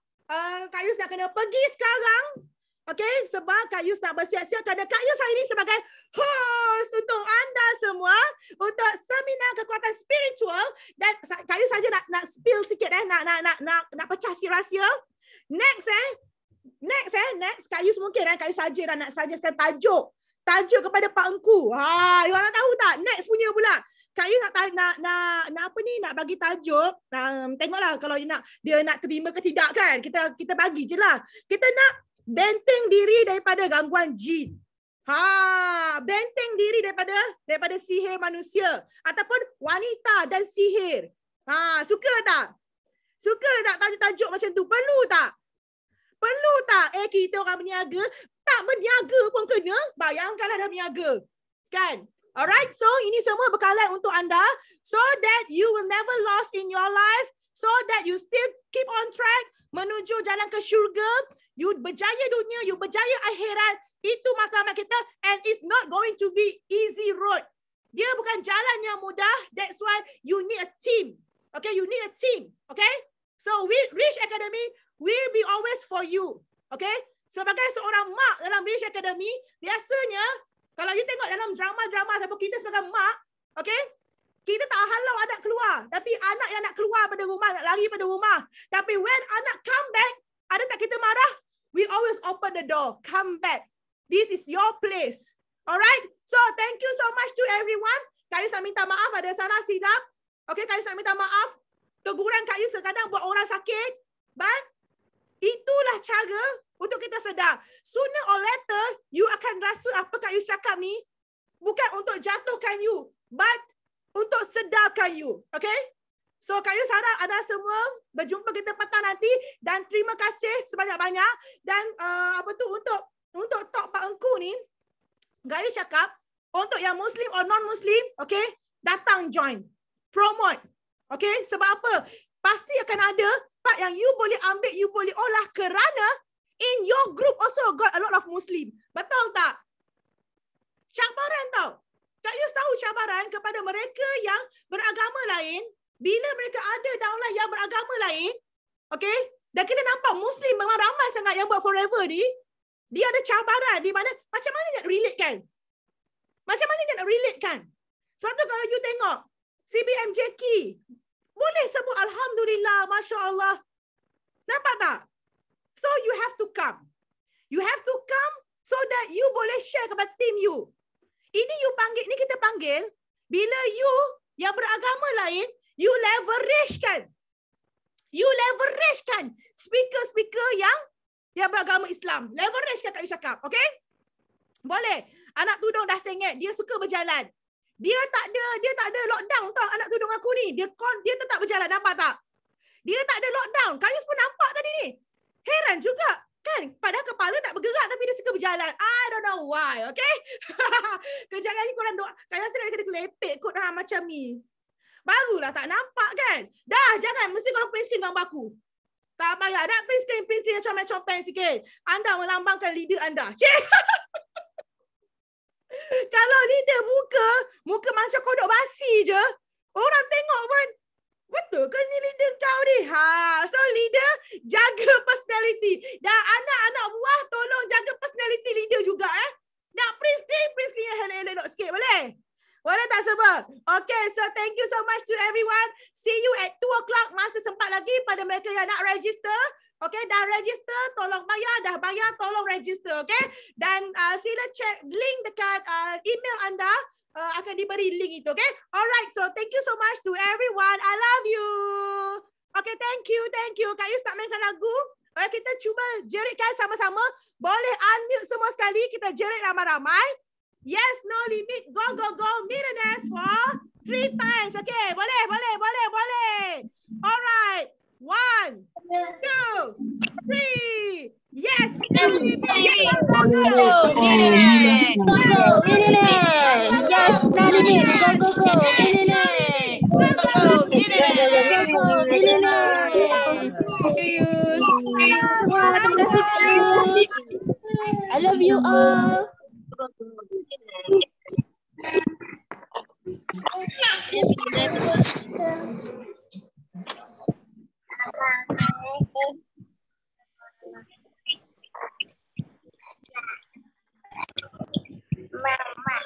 Kak Yus nak kena pergi sekarang. Okey, sebab Kak Yus nak bersiap-siap kerana Kak Yus hari ini sebagai host untuk anda semua untuk seminar kekuatan spiritual. Dan Kak Yus saja nak spill sikit nak pecah sikit rahsia. Next Kak Yus mungkin Kak Yus saja nak suggestkan tajuk kepada Pak Engku. You nak tahu tak? Next punya pula. Kak Yus nak bagi tajuk. Tengoklah kalau dia nak terima ke tidak kan. Kita bagi je lah. Kita nak benteng diri daripada gangguan jin. Benteng diri daripada sihir manusia ataupun wanita dan sihir. Suka tak? Tajuk macam tu? Perlu tak? Kita orang berniaga, tak berniaga pun kena. Bayangkan ada berniaga. Kan? Alright, so ini semua bekalan untuk anda so that you will never lost in your life, so that you still keep on track menuju jalan ke syurga. You berjaya dunia, you berjaya akhirat. Itu matlamat kita and it's not going to be easy road. Dia bukan jalan yang mudah. That's why you need a team. Okay, you need a team. Okay? So Rish Academy will be always for you. Okay? Sebagai seorang mak dalam Rish Academy, biasanya kalau you tengok dalam drama-drama ataupun kita sebagai mak, okay? Kita tak halau anak keluar. Tapi anak yang nak keluar pada rumah, nak lari pada rumah. Tapi when anak come back, ada tak kita marah? We always open the door. Come back. This is your place. Alright? So, thank you so much to everyone. Kak Yus minta maaf ada salah silap. Okay, Kak Yus minta maaf. Teguran Kak Yus kadang buat orang sakit. But, itulah cara untuk kita sedar. Sooner or later, you akan rasa apa Kak Yus cakap ni bukan untuk jatuhkan you. But, untuk sedarkan you. Okay? So Kak Yus harap anda semua berjumpa kita petang nanti dan terima kasih sebanyak-banyak dan untuk Tok Pak Engku ni Kak Yus cakap untuk yang Muslim or non-Muslim, okay, datang join, promote, okay, sebab apa? Pasti akan ada part yang you boleh ambil, you boleh olah kerana in your group also got a lot of Muslim. Betul tak? Cabaran tau. Kak Yus tahu cabaran kepada mereka yang beragama lain, bila mereka ada daulah yang beragama lain, okay, dan kita nampak Muslim memang ramai sangat yang buat forever ni, dia ada cabaran di mana, macam mana nak relate kan? Macam mana nak relate kan? Sebab tu kalau you tengok, CBMJK, boleh sebut Alhamdulillah, Masya Allah. Nampak tak? So you have to come. You have to come so that you boleh share kepada team you. Ini you panggil, ini kita panggil, bila you yang beragama lain, you leverage kan. You leverage kan speaker-speaker yang beragama Islam. Leverage kan Kak Yus cakap, okay? Boleh. Anak tudung dah sengit, dia suka berjalan. Dia tak ada lockdown tau anak tudung aku ni. Dia tetap berjalan, nampak tak? Dia tak ada lockdown. Kak Yus pun nampak tadi ni. Heran juga. Kan? Padahal kepala tak bergerak tapi dia suka berjalan. I don't know why, okay? Kejap lagi korang doa. Kak Yus kena kelepek kot macam ni. Barulah tak nampak kan? Dah, jangan. Mesti korang print screen gambar aku. Tak payah. Dah print screen yang comel-comel sikit. Anda melambangkan leader anda. Cik! Kalau leader muka macam kodok basi je, orang tengok pun, betul ke ni leader kau ni? So leader jaga personality. Dan anak-anak buah tolong jaga personality leader juga Nak print screen yang elok-elok sikit, boleh? Boleh tak semua? Okay, so thank you so much to everyone. See you at 2 o'clock. Masih sempat lagi pada mereka yang nak register. Okay, dah register, tolong bayar. Dah bayar, tolong register. Okay, dan sila check link dekat email anda. Akan diberi link itu. Okay, alright. So thank you so much to everyone. I love you. Okay, thank you. Kak Yus tak mainkan lagu. Okay, kita cuba jeritkan sama-sama. Boleh unmute semua sekali. Kita jerit ramai-ramai. Yes, no limit. Go, go, go. Millionaires for 3 times. Okay, boleh. Alright. 1, 2, 3. Yes. Yes. Go, go, go. Millionaire. Go, go. Millionaire. Yes, no limit. Go, go, go. Millionaire. Go, go. Millionaire. Go, go. Millionaire. Semua terima kasih Kak Yus. I love you all. Mama.